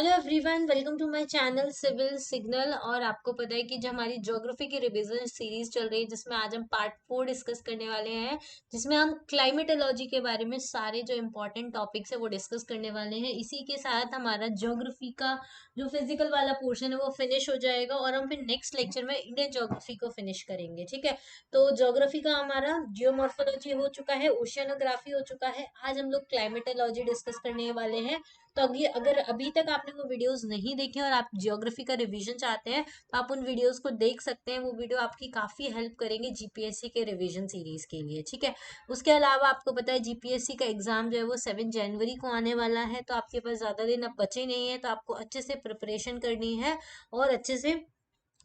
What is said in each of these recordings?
Hello everyone, welcome to my channel civil signal. और आपको पता है कि जो हमारी ज्योग्राफी की रिवीजन सीरीज चल रही है, जिसमें आज हम पार्ट 4 डिस्कस करने वाले हैं, जिसमें हम क्लाइमेटोलॉजी के बारे में सारे जो इम्पोर्टेंट टॉपिक्स है वो डिस्कस करने वाले हैं। इसी के साथ हमारा ज्योग्राफी का जो फिजिकल वाला पोर्शन है वो फिनिश हो जाएगा और हम फिर नेक्स्ट लेक्चर में इंडियन ज्योग्राफी को फिनिश करेंगे। ठीक है, तो ज्योग्राफी का हमारा जियोमॉर्फोलॉजी हो चुका है, ओशियनोग्राफी हो चुका है। आज हम लोग क्लाइमेटोलॉजी डिस्कस करने वाले हैं। तो अगर अभी तक आपने वो वीडियोस नहीं देखे और आप जियोग्राफी का रिवीजन चाहते हैं तो आप उन वीडियोस को देख सकते हैं। वो वीडियो आपकी काफी हेल्प करेंगे जीपीएससी के रिवीजन सीरीज के लिए। ठीक है, उसके अलावा आपको पता है जीपीएससी का एग्जाम जो है वो 7 जनवरी को आने वाला है, तो आपके पास ज्यादा दिन अब बचे नहीं है, तो आपको अच्छे से प्रिपरेशन करनी है और अच्छे से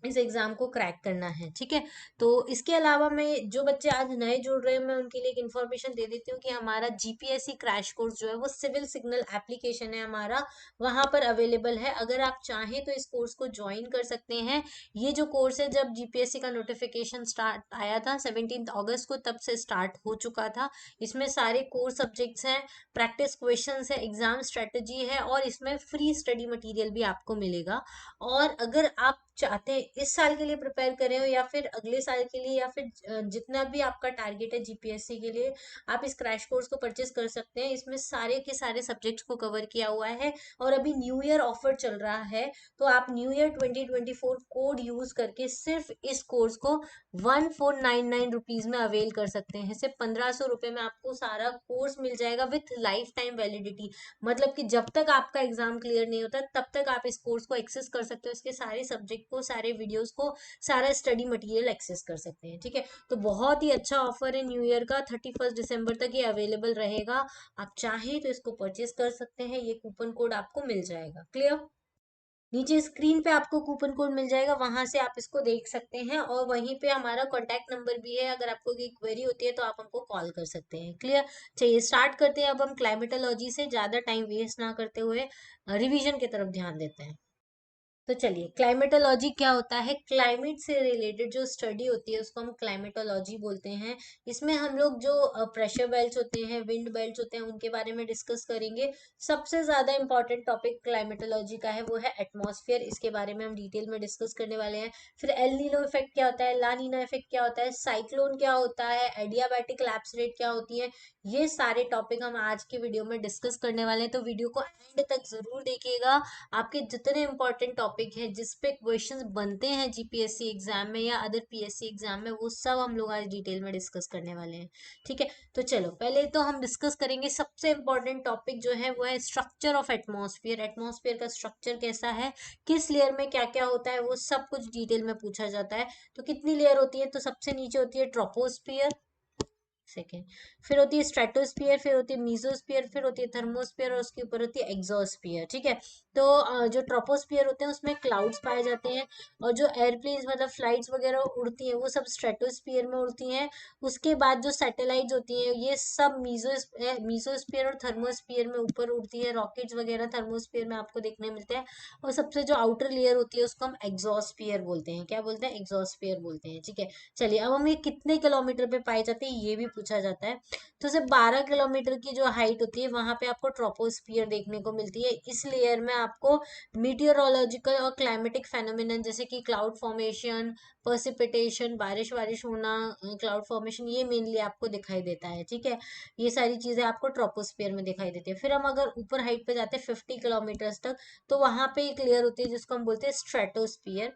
इस एग्जाम को क्रैक करना है। ठीक है, तो इसके अलावा मैं जो बच्चे आज नए जुड़ रहे हैं मैं उनके लिए एक इन्फॉर्मेशन दे देती हूँ कि हमारा जीपीएससी क्रैश कोर्स जो है वो सिविल सिग्नल एप्लीकेशन है हमारा, वहां पर अवेलेबल है। अगर आप चाहें तो इस कोर्स को ज्वाइन कर सकते हैं। ये जो कोर्स है, जब जीपीएससी का नोटिफिकेशन स्टार्ट आया था 17 अगस्त को, तब से स्टार्ट हो चुका था। इसमें सारे कोर सब्जेक्ट्स हैं, प्रैक्टिस क्वेश्चंस है, एग्जाम स्ट्रेटजी है और इसमें फ्री स्टडी मटेरियल भी आपको मिलेगा। और अगर आप चाहते हैं इस साल के लिए प्रिपेयर करें हो या फिर अगले साल के लिए या फिर जितना भी आपका टारगेट है जीपीएससी के लिए, आप इस क्रैश कोर्स को परचेज कर सकते हैं। इसमें सारे के सारे सब्जेक्ट्स को कवर किया हुआ है और अभी न्यू ईयर ऑफर चल रहा है, तो आप न्यू ईयर 2024 कोड यूज करके सिर्फ इस कोर्स को 1499 रुपीज में अवेल कर सकते हैं। सिर्फ 1500 रुपए में आपको सारा कोर्स मिल जाएगा विथ लाइफ टाइम वैलिडिटी। मतलब कि जब तक आपका एग्जाम क्लियर नहीं होता तब तक आप इस कोर्स को एक्सेस कर सकते हो, इसके सारे सब्जेक्ट को, सारे वीडियोस को, सारा स्टडी मटेरियल एक्सेस कर सकते हैं। ठीक है, तो बहुत ही अच्छा ऑफर है न्यू ईयर का, 31 दिसंबर तक ये अवेलेबल रहेगा। आप चाहें तो इसको परचेज कर सकते हैं, ये कूपन कोड आपको मिल जाएगा। क्लियर? नीचे स्क्रीन पे आपको कूपन कोड मिल जाएगा, वहां से आप इसको देख सकते हैं और वहीं पे हमारा कॉन्टैक्ट नंबर भी है। अगर आपको कोई क्वेरी होती है तो आप हमको कॉल कर सकते हैं। क्लियर? चलिए स्टार्ट करते हैं। अब हम क्लाइमेटोलॉजी से ज्यादा टाइम वेस्ट ना करते हुए रिवीजन की तरफ ध्यान देते हैं। तो चलिए, क्लाइमेटोलॉजी क्या होता है? क्लाइमेट से रिलेटेड जो स्टडी होती है उसको हम क्लाइमेटोलॉजी बोलते हैं। इसमें हम लोग जो प्रेशर बेल्ट होते हैं, विंड बेल्ट होते हैं, उनके बारे में डिस्कस करेंगे। सबसे ज्यादा इंपॉर्टेंट टॉपिक क्लाइमेटोलॉजी का है वो है एटमॉस्फेयर, इसके बारे में हम डिटेल में डिस्कस करने वाले हैं। फिर एल नीनो इफेक्ट क्या होता है, ला नीना इफेक्ट क्या होता है, साइक्लोन क्या होता है, एडियाबैटिक लैप्स रेट क्या होती है, ये सारे टॉपिक हम आज की वीडियो में डिस्कस करने वाले हैं। तो वीडियो को एंड तक जरूर देखिएगा। आपके जितने इंपॉर्टेंट टॉपिक हैं जिस पे क्वेश्चंस बनते हैं जीपीएससी एग्जाम में या अदर पीएससी एग्जाम में, वो सब हम लोग आज डिटेल में डिस्कस करने वाले हैं। ठीक है, तो चलो पहले तो हम डिस्कस करेंगे सबसे इंपॉर्टेंट टॉपिक जो है वो है स्ट्रक्चर ऑफ एटमॉस्फेयर। एटमॉस्फेयर का स्ट्रक्चर कैसा है, किस लेयर में क्या क्या होता है, वो सब कुछ डिटेल में पूछा जाता है। तो कितनी लेयर होती है? तो सबसे नीचे होती है ट्रोपोस्फियर, सेकेंड, फिर होती है स्ट्रेटोस्फियर, फिर होती है मीजोस्फियर, फिर होती है थर्मोस्फियर और उसके ऊपर होती है एक्सोस्फियर। ठीक है, तो जो ट्रोपोस्फियर होते हैं उसमें क्लाउड्स पाए जाते हैं और जो एयरप्लेन्स मतलब फ्लाइट्स वगैरह उड़ती हैं वो सब स्ट्रेटोस्फियर में उड़ती हैं। उसके बाद जो सैटेलाइट्स होती हैं ये सब मीजोस्फियर और थर्मोस्फियर में ऊपर उड़ती है। रॉकेट्स वगैरह थर्मोस्फियर में आपको देखने मिलते हैं। और सबसे जो आउटर लेयर होती है उसको हम एग्जोस्फियर बोलते हैं। क्या बोलते हैं? एग्जोस्फियर बोलते हैं। ठीक है, चलिए अब हम ये कितने किलोमीटर पे पाए जाते हैं ये भी पूछा जाता है। तो सिर्फ 12 किलोमीटर की जो हाइट होती है वहां पे आपको ट्रोपोस्फियर देखने को मिलती है। इस लेयर में आपको मीटियोरोलॉजिकल और क्लाइमेटिक फेनोमेनन जैसे कि क्लाउड फॉर्मेशन, पर्सिपिटेशन, बारिश वारिश होना, क्लाउड फॉर्मेशन, ये मेनली आपको दिखाई देता है। ठीक है, ये सारी चीजें आपको ट्रोपोस्फियर में दिखाई देती है। फिर हम अगर ऊपर हाइट पे जाते हैं 50 किलोमीटर तक, तो वहां पे एक लेयर होती है जिसको हम बोलते हैं स्ट्रेटोस्फियर।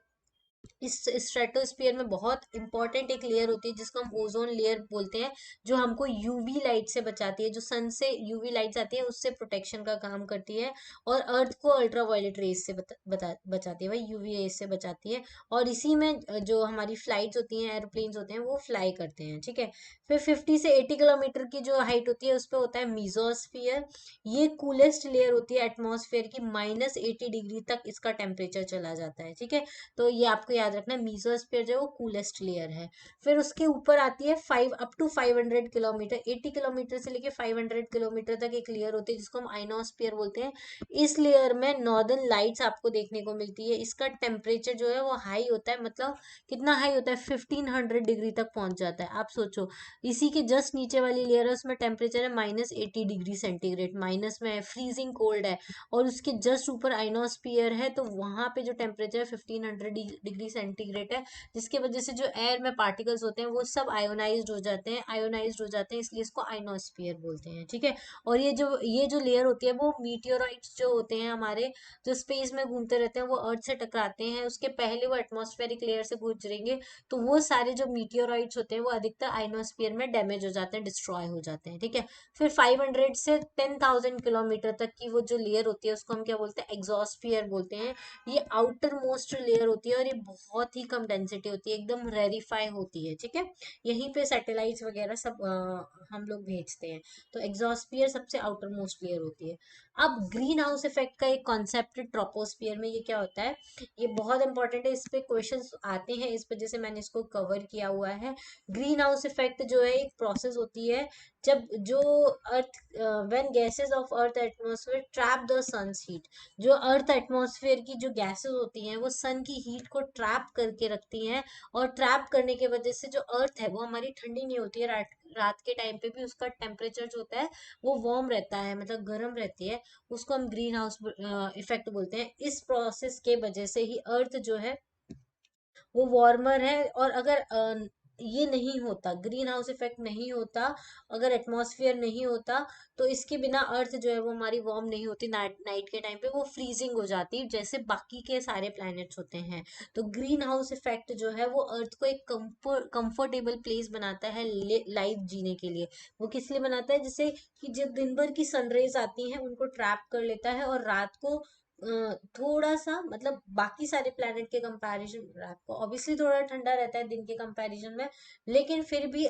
इस स्ट्रेटोस्फियर में बहुत इंपॉर्टेंट एक लेयर होती है जिसको हम ओजोन लेयर बोलते हैं, जो हमको यूवी लाइट से बचाती है। जो सन से यूवी लाइट्स आती है उससे प्रोटेक्शन का काम करती है और अर्थ को अल्ट्रावायलेट रेज से बचाती है, भाई यूवी रेज से बचाती है। और इसी में जो हमारी फ्लाइट्स होती हैं, एरोप्लेन्स होते हैं, वो फ्लाई करते हैं। ठीक है, फिर 50 से 80 किलोमीटर की जो हाइट होती है उस पर होता है मीजोस्फियर। ये कूलेस्ट लेयर होती है एटमॉस्फेयर की, -80 डिग्री तक इसका टेम्परेचर चला जाता है। ठीक है, तो ये आपको आपको याद रखना है मीजोस्फीयर जो है वो कूलेस्ट लेयर है। फिर उसके ऊपर आती है 5 up to 500 किलोमीटर, 80 किलोमीटर से लेके 500 किलोमीटर तक एक लेयर होती है जिसको हम आइनोस्फीयर बोलते हैं। इस लेयर में नॉर्दर्न लाइट्स आपको देखने को मिलती है। इसका टेम्परेचर जो है वो हाई होता है, मतलब कितना हाई होता है, 1500 डिग्री तक पहुंच जाता है। आप सोचो, इसी के जस्ट नीचे वाली लेयर है उसमें टेम्परेचर है -80 डिग्री सेंटीग्रेड, माइनस में है, फ्रीजिंग कोल्ड है। और उसके जस्ट ऊपर आइनोस्फीयर है, तो वहां पे जो टेम्परेचर 1500 डिग्री सेंटीग्रेड है, जिसके वजह से जो एयर में पार्टिकल्स होते हैं वो सब आयोनाइज्ड हो जाते हैं, इसलिए इसको आइनोस्फीयर बोलते हैं। ठीक है। और ये जो लेयर होती है वो मीटियोराइट्स जो होते हैं हमारे, जो स्पेस में घूमते रहते हैं, वो अर्थ से टकराते हैं, उसके पहले वो एटमॉस्फेरिक लेयर से गुजरेंगे, तो वो सारे जो मीटियोराइट्स होते हैं वो अधिकतर आइनोस्फीयर में डैमेज हो जाते हैं, डिस्ट्रॉय हो जाते हैं। ठीक है। फिर 500 से 10,000 किलोमीटर तक की वो जो लेयर होती है उसको हम क्या बोलते हैं, एग्जॉस्फियर बोलते हैं। ये आउटर मोस्ट लेयर होती है और ये बहुत ही कम डेंसिटी होती है, एकदम रेरिफाई होती है। ठीक है। यहीं पे सैटेलाइट्स वगैरह सब हम लोग भेजते हैं। तो एग्जॉस्फियर सबसे आउटर मोस्ट लेयर होती है। अब ग्रीन हाउस इफेक्ट का एक कॉन्सेप्ट ट्रोपोस्फियर में, ये क्या होता है, ये बहुत इंपॉर्टेंट है, इस पे क्वेश्चंस आते हैं, इस वजह से मैंने इसको कवर किया हुआ है। ग्रीन हाउस इफेक्ट जो है एक प्रोसेस होती है जब जो earth when gases of earth atmosphere trap the sun's heat, जो अर्थ एटमॉस्फेयर की जो गैसेस होती हैं वो सन की हीट को ट्रैप करके रखती हैं, और ट्रैप करने की वजह से जो अर्थ है वो हमारी ठंडी नहीं होती है, रात के टाइम पे भी उसका टेम्परेचर जो होता है वो वार्म रहता है, मतलब गर्म रहती है। उसको हम ग्रीन हाउस इफेक्ट बोलते हैं। इस प्रोसेस के वजह से ही अर्थ जो है वो वार्मर है। और अगर ये नहीं होता, ग्रीन हाउस इफेक्ट नहीं होता, अगर एटमॉस्फेयर नहीं होता, तो इसके बिना अर्थ जो है वो हमारी वार्म नहीं होती, नाइट नाइट के टाइम पे वो फ्रीजिंग हो जाती जैसे बाकी के सारे प्लैनेट्स होते हैं। तो ग्रीन हाउस इफेक्ट जो है वो अर्थ को एक कंफर्टेबल प्लेस बनाता है लाइफ जीने के लिए। वो किस लिए बनाता है, जैसे कि जब दिन भर की सनरेज आती हैं उनको ट्रैप कर लेता है, और रात को थोड़ा सा, मतलब बाकी सारे प्लैनेट के कंपैरिजन रात को ऑब्वियसली थोड़ा ठंडा रहता है दिन के कंपैरिजन में, लेकिन फिर भी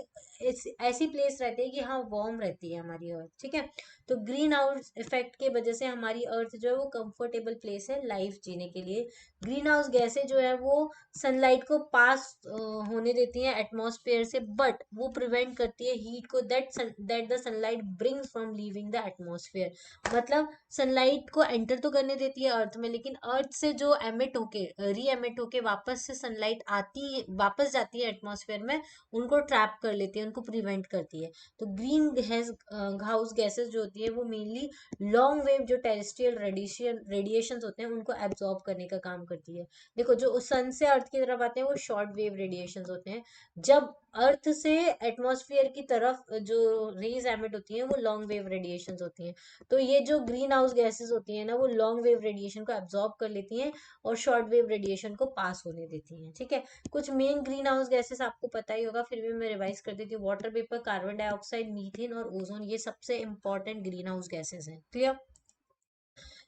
ऐसी प्लेस रहती है कि हाँ वार्म रहती है हमारी अर्थ। ठीक है। तो ग्रीन हाउस इफेक्ट के वजह से हमारी अर्थ जो है वो कंफर्टेबल प्लेस है लाइफ जीने के लिए। ग्रीन हाउस गैसें जो है वो सनलाइट को पास होने देती हैं एटमॉस्फेयर से, बट वो प्रिवेंट करती है हीट को that the sunlight brings from leaving the atmosphere. मतलब सनलाइट को एंटर तो करने देती है अर्थ में, लेकिन अर्थ से जो एमिट होके री एमिट होके वापस से सनलाइट आती वापस जाती है एटमॉस्फेयर में, उनको ट्रैप कर लेती है, उनको प्रिवेंट करती है। तो ग्रीन हाउस गैसेस जो होती है वो मेनली लॉन्ग वेव जो टेरेस्ट्रियल रेडिएशन होते हैं उनको एब्जॉर्ब करने का काम करती है। देखो, जो सन से अर्थ की तरफ आते हैं वो शॉर्ट वेव रेडिएशन होते हैं, जब अर्थ से एटमॉस्फेयर की तरफ जो रेज एमिट होती हैं वो लॉन्ग वेव रेडिएशन होती हैं। तो ये जो ग्रीन हाउस गैसेस होती है ना, वो लॉन्ग वेव रेडिएशन को एब्जॉर्ब कर लेती हैं और शॉर्ट वेव रेडिएशन को पास होने देती हैं। ठीक है। कुछ मेन ग्रीन हाउस गैसेस आपको पता ही होगा, फिर भी मैं रिवाइज कर देती हूँ। Water vapour, carbon dioxide, methane और ओजोन, ये सबसे इंपॉर्टेंट ग्रीन हाउस गैसेस हैं। क्लियर।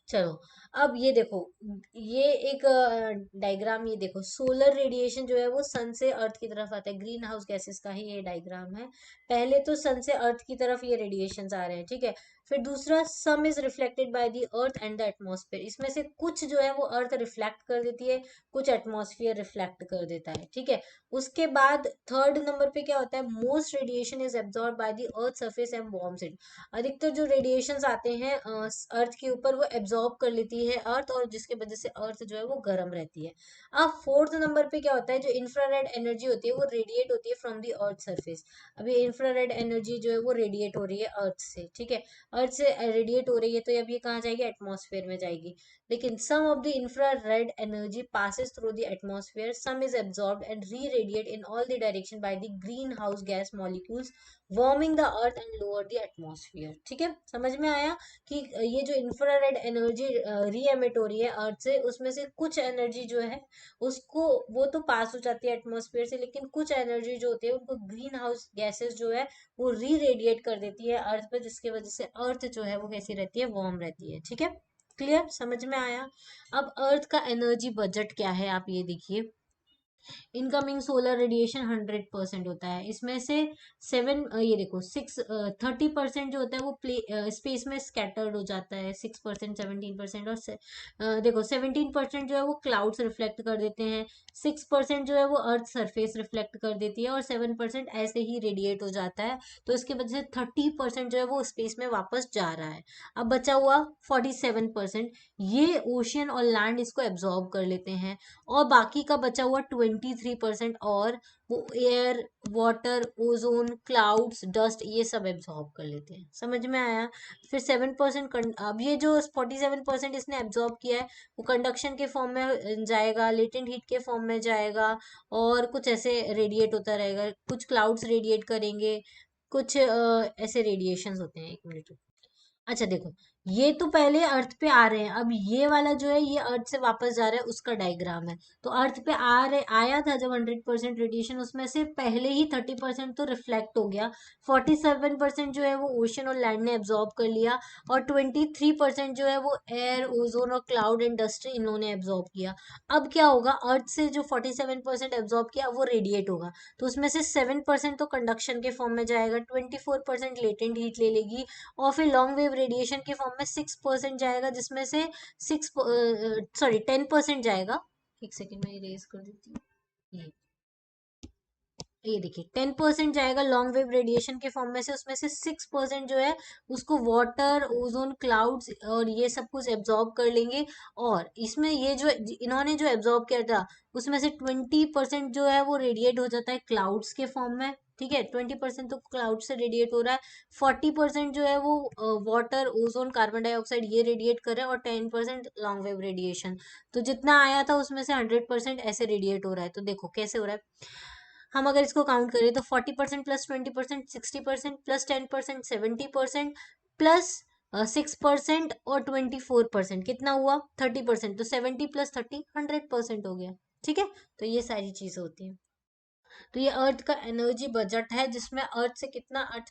चलो, अब ये देखो, ये एक डायग्राम, ये देखो सोलर रेडिएशन जो है वो सन से अर्थ की तरफ आता है, ग्रीन हाउस गैसेस का ही ये डायग्राम है। पहले तो सन से अर्थ की तरफ ये रेडिएशन आ रहे हैं। ठीक है। फिर दूसरा, सम is reflected by the earth and the atmosphere, इसमें से कुछ जो है वो अर्थ रिफ्लेक्ट कर देती है, कुछ एटमॉस्फेयर रिफ्लेक्ट कर देता है। ठीक है। उसके बाद थर्ड नंबर पे क्या होता है, most radiation is absorb by the earth surface and warms it, अधिकतर जो रेडिएशंस आते हैं अर्थ के ऊपर वो एब्जॉर्ब कर लेती है अर्थ, और जिसके वजह से अर्थ जो है वो गर्म रहती है। अब फोर्थ नंबर पे क्या होता है, जो इंफ्रारेड एनर्जी होती है वो रेडिएट होती है फ्रॉम दी अर्थ सरफेस। अभी इंफ्रारेड एनर्जी जो है वो रेडिएट हो रही है अर्थ से। ठीक है। अर्थ से रेडिएट हो रही है, तो अब ये कहाँ जाएगी, एटमॉस्फेयर में जाएगी। लेकिन some of the infrared energy passes through the atmosphere, some is absorbed and reradiate in all the direction by the greenhouse gas molecules warming the earth and lower the atmosphere. ठीक है। समझ में आया कि ये जो infrared energy री emit हो रही है अर्थ से, उसमें से कुछ एनर्जी जो है उसको, वो तो पास हो जाती है एटमॉस्फेयर से, लेकिन कुछ एनर्जी जो होती है उनको ग्रीन हाउस गैसेस जो है वो री रेडिएट कर देती है अर्थ पे, जिसकी वजह से अर्थ जो है वो कैसी रहती है, वार्म रहती है। ठीक है। क्लियर, समझ में आया। अब अर्थ का एनर्जी बजट क्या है, आप ये देखिए। इनकमिंग सोलर रेडिएशन 100% होता है। इसमें से ये देखो 30% जो होता है वो स्पेस में स्कैटर्ड हो जाता है, 6%, 17%, और देखो 17% जो है वो क्लाउड्स रिफ्लेक्ट कर देते हैं, 6% जो है वो अर्थ सरफेस रिफ्लेक्ट कर देती है, और 7% ऐसे ही रेडिएट हो जाता है। तो इसकी वजह से 30% जो है वो स्पेस में वापस जा रहा है। अब बचा हुआ 47%, ये ओशियन और लैंड इसको एब्जॉर्ब कर लेते हैं, और बाकी का बचा हुआ 23% और वो air, water, ozone, clouds, dust, ये सब एब्जॉर्ब कर लेते हैं। समझ में आया? फिर 7%, अब ये जो 47% इसने एब्जॉर्ब किया है वो कंडक्शन के फॉर्म में जाएगा, लेटेंट हीट के फॉर्म में जाएगा, और कुछ ऐसे रेडिएट होता रहेगा। कुछ क्लाउड्स रेडिएट करेंगे, कुछ ऐसे रेडिएशंस होते हैं। एक मिनट। अच्छा देखो, ये तो पहले अर्थ पे आ रहे हैं, अब ये वाला जो है ये अर्थ से वापस जा रहा है, उसका डायग्राम है। तो अर्थ पे आया था जब 100% रेडिएशन, उसमें से पहले ही 30% तो रिफ्लेक्ट हो गया, 47% जो है वो ओशन और लैंड ने एब्जॉर्ब कर लिया, और 23% जो है वो एयर, ओजोन और क्लाउड एंड डस्ट इन्होंने एब्जॉर्ब किया। अब क्या होगा, अर्थ से जो 47% एब्जॉर्ब किया वो रेडिएट होगा, तो उसमें से 7% तो कंडक्शन के फॉर्म में जाएगा, 24% लेटेंट हीट ले लेगी, और फिर लॉन्ग वेव रेडिएशन के फॉर्म में 6% जाएगा, जिसमें से 10% जाएगा। एक सेकेंड में इरेज कर देती हूँ। ये देखिए 10% जाएगा लॉन्ग वेव रेडिएशन के फॉर्म में से, उसमें से 6% जो है उसको वाटर, ओजोन, क्लाउड्स और ये सब कुछ एब्जॉर्ब कर लेंगे। और इसमें ये जो इन्होंने जो एब्जॉर्ब किया था उसमें से 20% जो है वो रेडिएट हो जाता है क्लाउड्स के फॉर्म में। ठीक है, 20% तो क्लाउड से रेडिएट हो रहा है, 40% जो है वो वाटर, ओजोन, कार्बन डाइऑक्साइड ये रेडिएट कर रहा है, और 10% लॉन्ग वेव रेडिएशन। तो जितना आया था उसमें से 100% ऐसे रेडिएट हो रहा है। तो देखो कैसे हो रहा है, हम अगर इसको काउंट करें तो 40% प्लस 20%, 60% प्लस 10%, 70% प्लस 6% और 24%, कितना हुआ 30%। तो 70 प्लस 30 100% हो गया। ठीक है, तो ये सारी चीजें होती हैं। तो ये अर्थ का एनर्जी बजट है, जिसमें अर्थ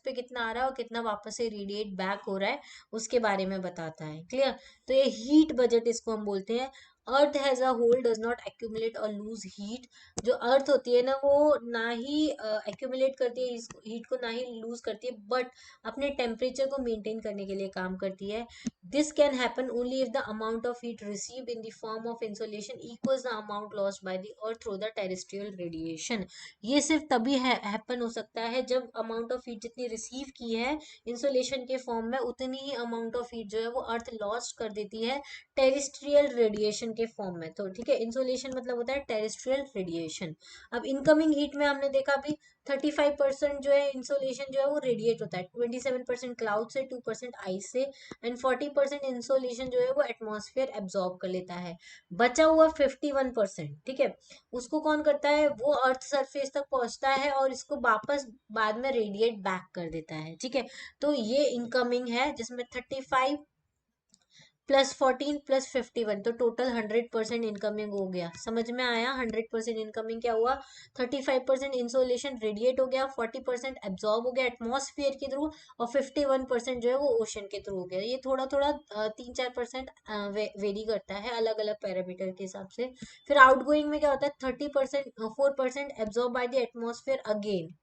पे कितना आ रहा है और कितना वापस से रेडिएट बैक हो रहा है उसके बारे में बताता है। क्लियर? तो ये हीट बजट इसको हम बोलते हैं। Earth has a whole does not accumulate और लूज हीट। जो अर्थ होती है ना वो ना ही एक्यूमुलेट करती है हीट को, ना ही लूज करती है, बट अपने टेम्परेचर को मेंटेन करने के लिए काम करती है। This can happen only if the amount of heat received in the form of insolation equals the amount lost by the earth through the terrestrial radiation. ये सिर्फ तभी हैपन हो सकता है जब अमाउंट ऑफ हीट जितनी रिसीव की है इंसोलेशन के फॉर्म में, उतनी ही अमाउंट ऑफ हीट जो है वो अर्थ लॉस्ट कर देती है टेरेस्ट्रियल रेडिएशन के फॉर्म में। तो ठीक है, इंसोलेशन मतलब होता है टेरेस्ट्रियल रेडिएशन। अब इनकमिंग हीट में हमने देखा अभी 35% जो है इंसोलेशन जो है वो रेडिएट होता है, 27% क्लाउड से, 2% आइस से, एंड 40% इंसोलेशन जो है वो एटमॉस्फेयर एब्जॉर्ब कर लेता है। बचा हुआ 51%, ठीक है, उसको कौन करता है, वो अर्थ सरफेस तक पहुंचता है और इसको वापस बाद में रेडिएट बैक कर देता है। ठीक है, तो ये इनकमिंग है जिसमें 35 प्लस 14 प्लस 51, तो टोटल 100% इनकमिंग हो गया। समझ में आया? 100% इनकमिंग क्या हुआ, 35% इंसोलेशन रेडिएट हो गया, 40% एब्जॉर्ब हो गया एटमॉस्फेयर के थ्रू, और 51% जो है वो ओशन के थ्रू हो गया। ये थोड़ा थोड़ा 3-4% वेरी करता है अलग अलग पैरामीटर के हिसाब से। फिर आउटगोइंग में क्या होता है, 4% absorb by the atmosphere again.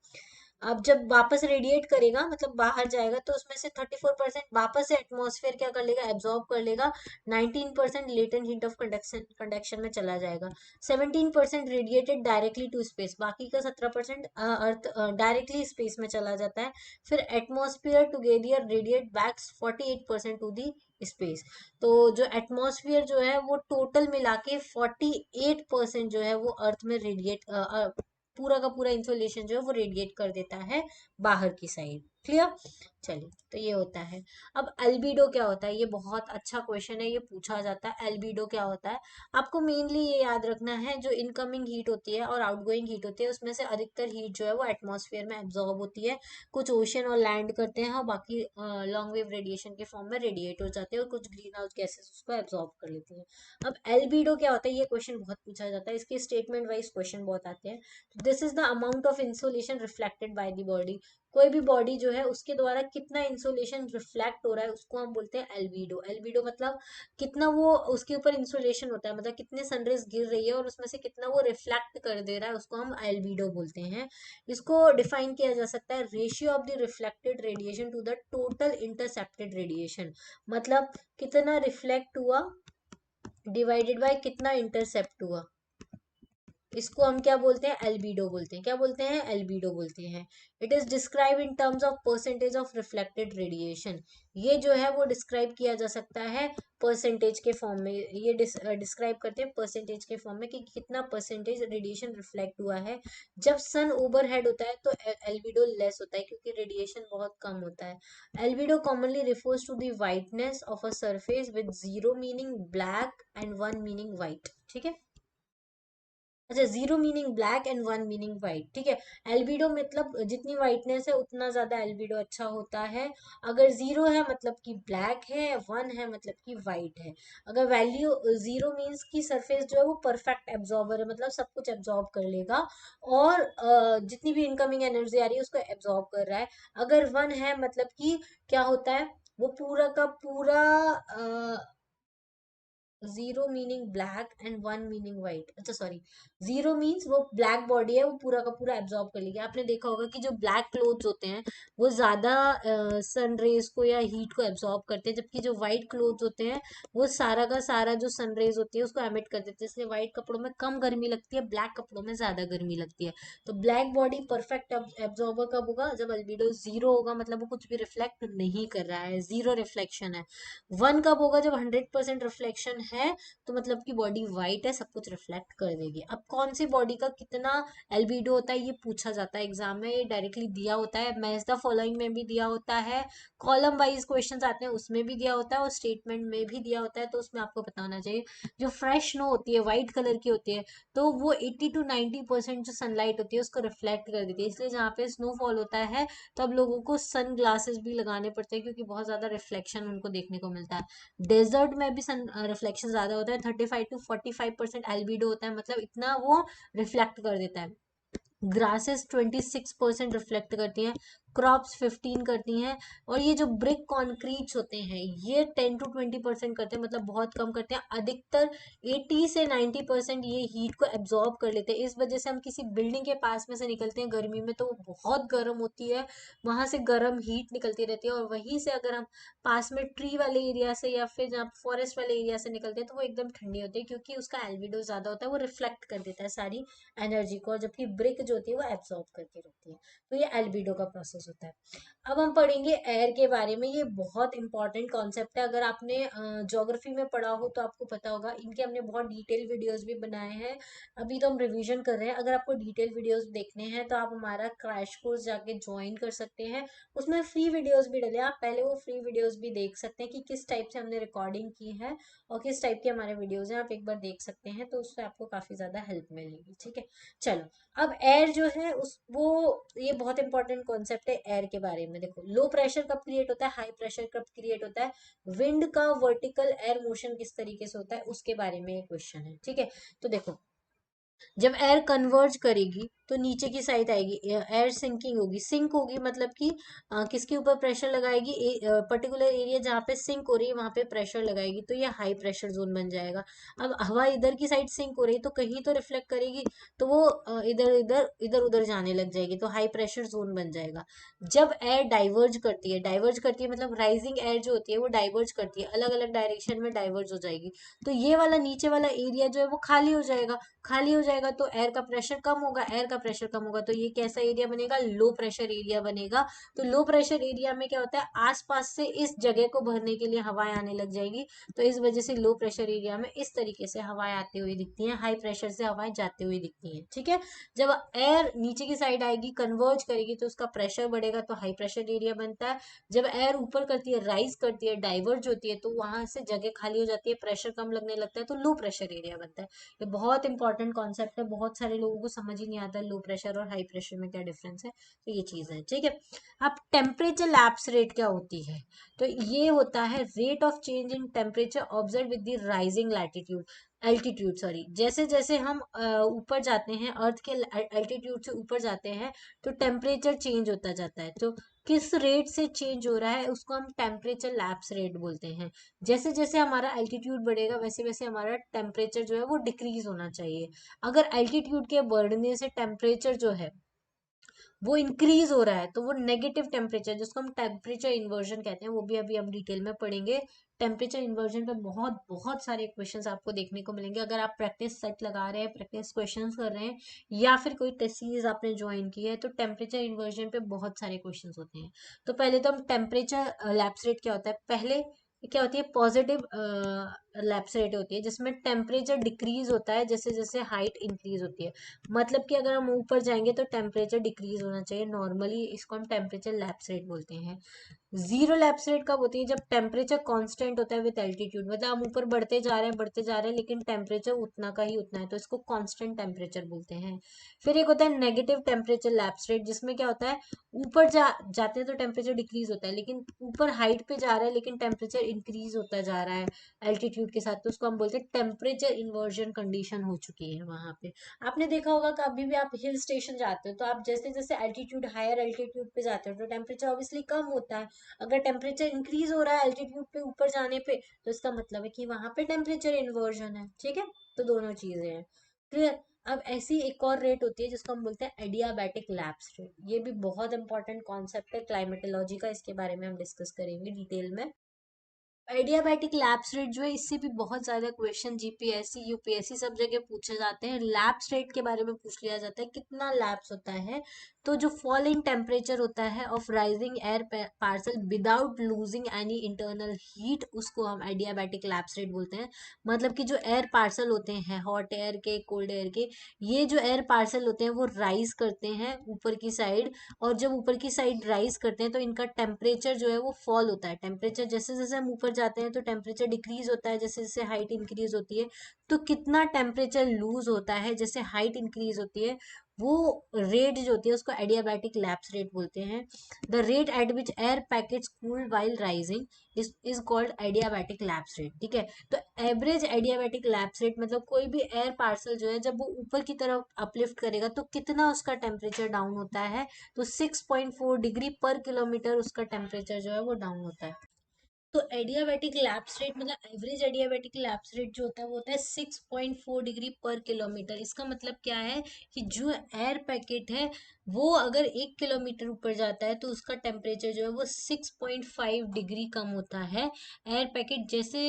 अब जब वापस रेडिएट करेगा मतलब बाहर जाएगा, तो उसमें से 34% वापस से एटमॉस्फेयर क्या कर लेगा, एब्जॉर्ब कर लेगा, 19% latent heat of conduction conduction में चला जाएगा, 17% रेडिएटेड डायरेक्टली टू स्पेस, बाकी का 17% अर्थ डायरेक्टली स्पेस में चला जाता है। फिर atmosphere together radiate back 48% to the space. तो जो एटमॉस्फेयर जो है वो टोटल मिला के 48% जो है वो अर्थ में रेडिएट, पूरा का पूरा इंसुलेशन जो है वो रेडिएट कर देता है बाहर की साइड। क्लियर? चलिए, तो ये होता है। अब एल्बिडो क्या होता है, ये बहुत अच्छा क्वेश्चन है, ये पूछा जाता है एल्बिडो क्या होता है। आपको मेनली ये याद रखना है, जो इनकमिंग हीट होती है और आउटगोइंग हीट होती है उसमें से अधिकतर हीट जो है वो एटमॉस्फेयर में एब्जॉर्ब होती है, कुछ ओशन और लैंड करते हैं, और बाकी लॉन्ग वेव रेडिएशन के फॉर्म में रेडिएट हो जाते हैं, और कुछ ग्रीन हाउस गैसेस उसको एब्जॉर्ब कर लेती है। अब एल्बिडो क्या होता है, ये क्वेश्चन बहुत पूछा जाता है, इसके स्टेटमेंट वाइज क्वेश्चन बहुत आते हैं। This is the amount of insolation reflected by the body. कोई भी बॉडी जो है उसके द्वारा कितना इंसोलेशन रिफ्लेक्ट हो रहा है उसको हम बोलते हैं एल्बिडो। एल्बिडो मतलब कितना वो उसके ऊपर इंसोलेशन होता है, मतलब कितने सनरेज गिर रही है और उसमें से कितना वो रिफ्लेक्ट कर दे रहा है, उसको हम एल्बिडो बोलते हैं। इसको डिफाइन किया जा सकता है ratio of the reflected radiation to the total intercepted radiation, मतलब कितना रिफ्लेक्ट हुआ डिवाइडेड बाय कितना इंटरसेप्ट हुआ, इसको हम क्या बोलते हैं, एल्बिडो बोलते हैं। क्या बोलते हैं, एल्बिडो बोलते हैं। It is describe in terms of percentage of reflected radiation. ये जो है वो डिस्क्राइब किया जा सकता है परसेंटेज के फॉर्म में। ये डिस्क्राइब करते हैं परसेंटेज के फॉर्म में कि कितना परसेंटेज रेडिएशन रिफ्लेक्ट हुआ है। जब सन ओवरहेड होता है तो एल्बिडो लेस होता है क्योंकि रेडिएशन बहुत कम होता है। Albedo commonly refers to the whiteness of a surface with 0 meaning black and 1 meaning white. ठीक है, अच्छा, 0 meaning black and 1 meaning white. ठीक है, एल्बिडो मतलब जितनी वाइटनेस है उतना ज्यादा एल्बिडो अच्छा होता है। अगर 0 है मतलब कि ब्लैक है, 1 है मतलब कि वाइट है। अगर वैल्यू 0 मीन्स की सरफेस जो है वो परफेक्ट एब्जॉर्बर है, मतलब सब कुछ एब्जॉर्ब कर लेगा और जितनी भी इनकमिंग एनर्जी आ रही है उसको एब्जॉर्ब कर रहा है। अगर 1 है मतलब कि क्या होता है, वो पूरा का पूरा 0 meaning black and 1 meaning white, अच्छा सॉरी, 0 मीन्स वो ब्लैक बॉडी है, वो पूरा का पूरा एब्जॉर्ब कर लेगी। आपने देखा होगा कि जो ब्लैक क्लोथ्स होते हैं वो ज्यादा सन रेज को या हीट को एब्जॉर्ब करते हैं, जबकि जो व्हाइट क्लोथ्स होते हैं वो सारा का सारा जो सन रेज होती है उसको एमिट कर देते हैं। इसलिए व्हाइट कपड़ों में कम गर्मी लगती है, ब्लैक कपड़ों में ज्यादा गर्मी लगती है। तो ब्लैक बॉडी परफेक्ट एब्जॉर्बर कब होगा, जब अल्बिडो 0 होगा, मतलब वो कुछ भी रिफ्लेक्ट नहीं कर रहा है, 0 रिफ्लेक्शन है। 1 कब होगा, जब 100% रिफ्लेक्शन है, तो मतलब कि बॉडी वाइट है, सब कुछ रिफ्लेक्ट कर देगी। अब कौन सी बॉडी का कितना एल्बिडो होता है ये पूछा जाता है एग्जाम में, ये डायरेक्टली दिया होता है, मैच द फॉलोइंग में भी दिया होता है, कॉलम वाइज क्वेश्चंस आते हैं उसमें भी दिया होता है और स्टेटमेंट में भी दिया होता है। तो उसमें आपको पता होना चाहिए। जो फ्रेश स्नो होती है व्हाइट कलर की होती है, तो वो 80 to 90% जो सनलाइट होती है उसको रिफ्लेक्ट कर देती है। इसलिए जहाँ पे स्नोफॉल होता है तो अब लोगों को सन ग्लासेस भी लगाने पड़ते हैं क्योंकि बहुत ज्यादा रिफ्लेक्शन उनको देखने को मिलता है। डेजर्ट में भी सन रिफ्लेक्शन ज्यादा होता है, 35 to 45% एल्बिडो होता है, मतलब इतना वो रिफ्लेक्ट कर देता है। ग्रासेस 26% रिफ्लेक्ट करती हैं, क्रॉप्स 15 करती हैं, और ये जो ब्रिक कॉन्क्रीट्स होते हैं ये 10 to 20% करते हैं, मतलब बहुत कम करते हैं। अधिकतर 80 से 90% ये हीट को एब्जॉर्ब कर लेते हैं। इस वजह से हम किसी बिल्डिंग के पास में से निकलते हैं गर्मी में तो वो बहुत गर्म होती है, वहां से गर्म हीट निकलती रहती है, और वहीं से अगर हम पास में ट्री वाले एरिया से या फिर जहाँ फॉरेस्ट वाले एरिया से निकलते हैं तो वो एकदम ठंडी होती है क्योंकि उसका एल्बिडो ज्यादा होता है, वो रिफ्लेक्ट कर देता है सारी एनर्जी को, जबकि ब्रिक जो होती है वो एब्सॉर्ब करके रखती है। तो ये एल्बिडो का प्रोसेस होता है। अब हम पढ़ेंगे एयर के बारे में। ये बहुत इंपॉर्टेंट कॉन्सेप्ट है, अगर आपने ज्योग्राफी में पढ़ा हो तो आपको पता होगा। इनके हमने बहुत डिटेल वीडियोस भी बनाए हैं, अभी तो हम रिवीजन कर रहे हैं। अगर आपको डिटेल वीडियोस देखने हैं तो आप हमारा क्रैश कोर्स जाके ज्वाइन कर सकते हैं, उसमें फ्री वीडियोस भी डले, आप पहले वो फ्री वीडियोस भी देख सकते हैं कि किस टाइप से हमने रिकॉर्डिंग की है और किस टाइप के हमारे वीडियोस हैं, आप एक बार देख सकते हैं तो उससे आपको काफी ज्यादा हेल्प मिलेगी। ठीक है, चलो। अब एयर जो है उस वो ये बहुत इंपॉर्टेंट कॉन्सेप्ट है एयर के बारे में। देखो, लो प्रेशर कब क्रिएट होता है, हाई प्रेशर कब क्रिएट होता है, विंड का वर्टिकल एयर मोशन किस तरीके से होता है, उसके बारे में क्वेश्चन है। ठीक है, तो देखो, जब एयर कन्वर्ज करेगी तो नीचे की साइड आएगी, एयर सिंकिंग होगी। सिंक होगी मतलब कि किसके ऊपर प्रेशर लगाएगी, पर्टिकुलर एरिया जहाँ पे सिंक हो रही है वहां पे प्रेशर लगाएगी, तो ये हाई प्रेशर जोन बन जाएगा। अब हवा इधर की साइड सिंक हो रही है तो कहीं तो रिफ्लेक्ट करेगी, तो वो इधर इधर इधर उधर जाने लग जाएगी, तो हाई प्रेशर जोन बन जाएगा। जब एयर डाइवर्ज करती है मतलब राइजिंग एयर जो होती है वो डाइवर्ज करती है, अलग अलग डायरेक्शन में डाइवर्ज हो जाएगी, तो ये वाला नीचे वाला एरिया जो है वो खाली हो जाएगा। खाली हो जाएगा तो एयर का प्रेशर कम होगा, एयर का प्रेशर कम होगा तो ये कैसा एरिया बनेगा, लो प्रेशर एरिया बनेगा। तो लो प्रेशर एरिया में क्या होता है, आसपास से इस जगह को भरने के लिए हवाएं आने लग जाएगी, तो इस वजह से लो प्रेशर एरिया में इस तरीके से हवाएं आती हुई दिखती हैं, हाई प्रेशर से हवाएं जाती हुई दिखती हैं। ठीक है, जब एयर नीचे की साइड आएगी कन्वर्ज करेगी तो उसका प्रेशर बढ़ेगा, तो हाई प्रेशर एरिया बनता है। जब एयर ऊपर करती है, राइज करती है, डाइवर्ज होती है, तो वहां से जगह खाली हो जाती है, प्रेशर कम लगने लगता है, तो लो प्रेशर एरिया बनता है। ये बहुत इंपॉर्टेंट कॉन्सेप्ट कॉन्सेप्ट है, बहुत सारे लोगों को समझ ही नहीं आता लो प्रेशर और हाई प्रेशर में क्या डिफरेंस है। तो ये चीज़ है, ठीक है। अब टेम्परेचर लैप्स रेट क्या होती है, तो ये होता है rate of change in temperature observe with the rising latitude altitude, sorry, जैसे जैसे हम ऊपर जाते हैं, अर्थ के एल्टीट्यूड से ऊपर जाते हैं, तो टेम्परेचर चेंज होता जाता है। तो किस रेट से चेंज हो रहा है उसको हम टेम्परेचर लैप्स रेट बोलते हैं। जैसे जैसे हमारा एल्टीट्यूड बढ़ेगा वैसे वैसे हमारा टेम्परेचर जो है वो डिक्रीज होना चाहिए। अगर एल्टीट्यूड के बढ़ने से टेम्परेचर जो है वो इंक्रीज हो रहा है तो वो नेगेटिव टेम्परेचर, जिसको हम टेम्परेचर इन्वर्जन कहते हैं, वो भी अभी हम डिटेल में पढ़ेंगे। टेम्परेचर इन्वर्जन पे बहुत बहुत सारे क्वेश्चंस आपको देखने को मिलेंगे अगर आप प्रैक्टिस सेट लगा रहे हैं, प्रैक्टिस क्वेश्चंस कर रहे हैं, या फिर कोई टेस्ट सीरीज आपने ज्वाइन की है, तो टेम्परेचर इन्वर्जन पे बहुत सारे क्वेश्चंस होते हैं। तो पहले तो हम टेम्परेचर लैप्स रेट क्या होता है, पहले क्या होती है, पॉजिटिव लैप्स रेट होती है जिसमें टेम्परेचर डिक्रीज होता है जैसे जैसे हाइट इंक्रीज होती है। मतलब कि अगर हम ऊपर जाएंगे तो टेम्परेचर डिक्रीज होना चाहिए नॉर्मली, इसको हम टेम्परेचर लैप्स रेट बोलते हैं। जीरो लैप्स रेट कब होती है, जब टेम्परेचर कांस्टेंट होता है विद एल्टीट्यूड, मतलब हम ऊपर बढ़ते जा रहे हैं बढ़ते जा रहे हैं लेकिन टेम्परेचर उतना का ही उतना है, तो इसको कांस्टेंट टेम्परेचर बोलते हैं। फिर एक होता है नेगेटिव टेम्परेचर लैप्स रेट, जिसमें क्या होता है ऊपर जाते हैं तो टेम्परेचर डिक्रीज होता है, लेकिन ऊपर हाइट पे जा रहा है लेकिन टेम्परेचर इंक्रीज होता जा रहा है एल्टीट्यूड के साथ, तो उसको हम बोलते हैं टेम्परेचर इन्वर्जन कंडीशन हो चुकी है वहां पे। आपने देखा होगा कभी भी आप हिल स्टेशन जाते हो तो आप जैसे जैसे एल्टीट्यूड हायर एल्टीट्यूड पे जाते हो तो टेम्परेचर ऑब्वियसली कम होता है। अगर टेम्परेचर इंक्रीज हो रहा है एल्टीट्यूड पे ऊपर जाने पे, तो इसका मतलब है कि वहां पे टेम्परेचर इन्वर्जन है, ठीक है। तो दोनों चीजें हैं, क्लियर। अब ऐसी एक और रेट होती है जिसको हम बोलते हैं एडियाबैटिक लैप्स रेट, ये भी बहुत इंपॉर्टेंट कॉन्सेप्ट है क्लाइमेटोलॉजी का, इसके बारे में हम डिस्कस करेंगे डिटेल में। एडियाबैटिक लैप्स रेट जो है इससे भी बहुत ज्यादा क्वेश्चन जीपीएससी यूपीएससी सब जगह पूछे जाते हैं। लैप्स रेट के बारे में पूछ लिया जाता है कितना लैप्स होता है, तो जो फॉलिंग टेम्परेचर होता है of rising air parcel without losing any internal heat, उसको हम एडियाबैटिक लैप्स रेट बोलते हैं। मतलब कि जो एयर पार्सल होते हैं हॉट एयर के कोल्ड एयर के, ये जो एयर पार्सल होते हैं वो राइज करते हैं ऊपर की साइड, और जब ऊपर की साइड राइज करते हैं तो इनका टेम्परेचर जो है वो फॉल होता है। टेम्परेचर जैसे जैसे हम ऊपर जाते हैं तो टेम्परेचर डिक्रीज होता है जैसे जैसे हाइट इंक्रीज होती है। तो कितना टेम्परेचर लूज होता है जैसे हाइट इंक्रीज होती है, वो रेट जो होती है उसको एडियाबैटिक लैप्स रेट बोलते हैं। The rate at which air packets cool while rising is called adiabatic lapse rate, ठीक है। तो एवरेज एडियाबैटिक लैप्स रेट मतलब कोई भी एयर पार्सल जो है जब वो ऊपर की तरफ अपलिफ्ट करेगा तो कितना उसका टेम्परेचर डाउन होता है, तो 6.4 डिग्री पर किलोमीटर उसका टेम्परेचर जो है वो डाउन होता है। तो एडियाबैटिक लैप्स रेट मतलब एवरेज एडियाबैटिक लैप्स रेट जो होता है वो होता है 6.4 डिग्री पर किलोमीटर। इसका मतलब क्या है कि जो एयर पैकेट है वो अगर 1 किलोमीटर ऊपर जाता है तो उसका टेम्परेचर जो है वो 6.5 डिग्री कम होता है। एयर पैकेट जैसे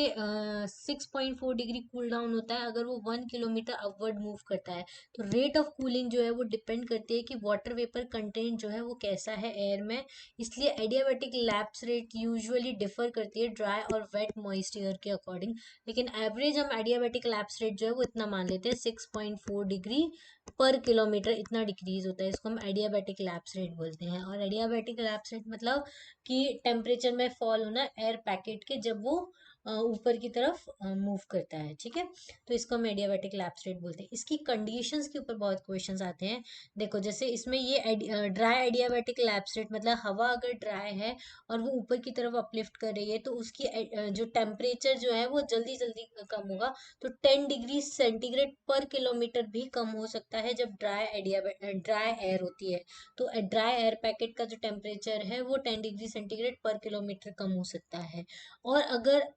6.4 डिग्री कूल डाउन होता है अगर वो 1 किलोमीटर अपवर्ड मूव करता है। तो रेट ऑफ कूलिंग जो है वो डिपेंड करती है कि वाटर वेपर कंटेंट जो है वो कैसा है एयर में, इसलिए adiabatic lapse rate usually differ करती है ड्राई और वेट मॉइस्ट एयर के अकॉर्डिंग। लेकिन एवरेज हम एडियाबैटिक लैप्स रेट जो है वो इतना मान लेते हैं 6.4 डिग्री पर किलोमीटर इतना डिक्रीज होता है, इसको हम एडियाबैटिक लैप्स रेट बोलते हैं। और एडियाबैटिक लैप्स रेट मतलब कि टेम्परेचर में फॉल होना एयर पैकेट के जब वो ऊपर की तरफ मूव करता है, ठीक है। तो इसको हम एडियाबैटिक लैप्स रेट बोलते हैं। इसकी कंडीशंस के ऊपर बहुत क्वेश्चंस आते हैं। देखो जैसे इसमें ये ड्राई एडियाबैटिक लैप्स रेट मतलब हवा अगर ड्राई है और वो ऊपर की तरफ अपलिफ्ट कर रही है तो उसकी जो टेम्परेचर जो है वो जल्दी जल्दी कम होगा। तो 10 डिग्री सेंटीग्रेड पर किलोमीटर भी कम हो सकता है जब ड्राई एयर होती है। तो ड्राई एयर पैकेट का जो टेम्परेचर है वो 10 डिग्री सेंटीग्रेड पर किलोमीटर कम हो सकता है। और अगर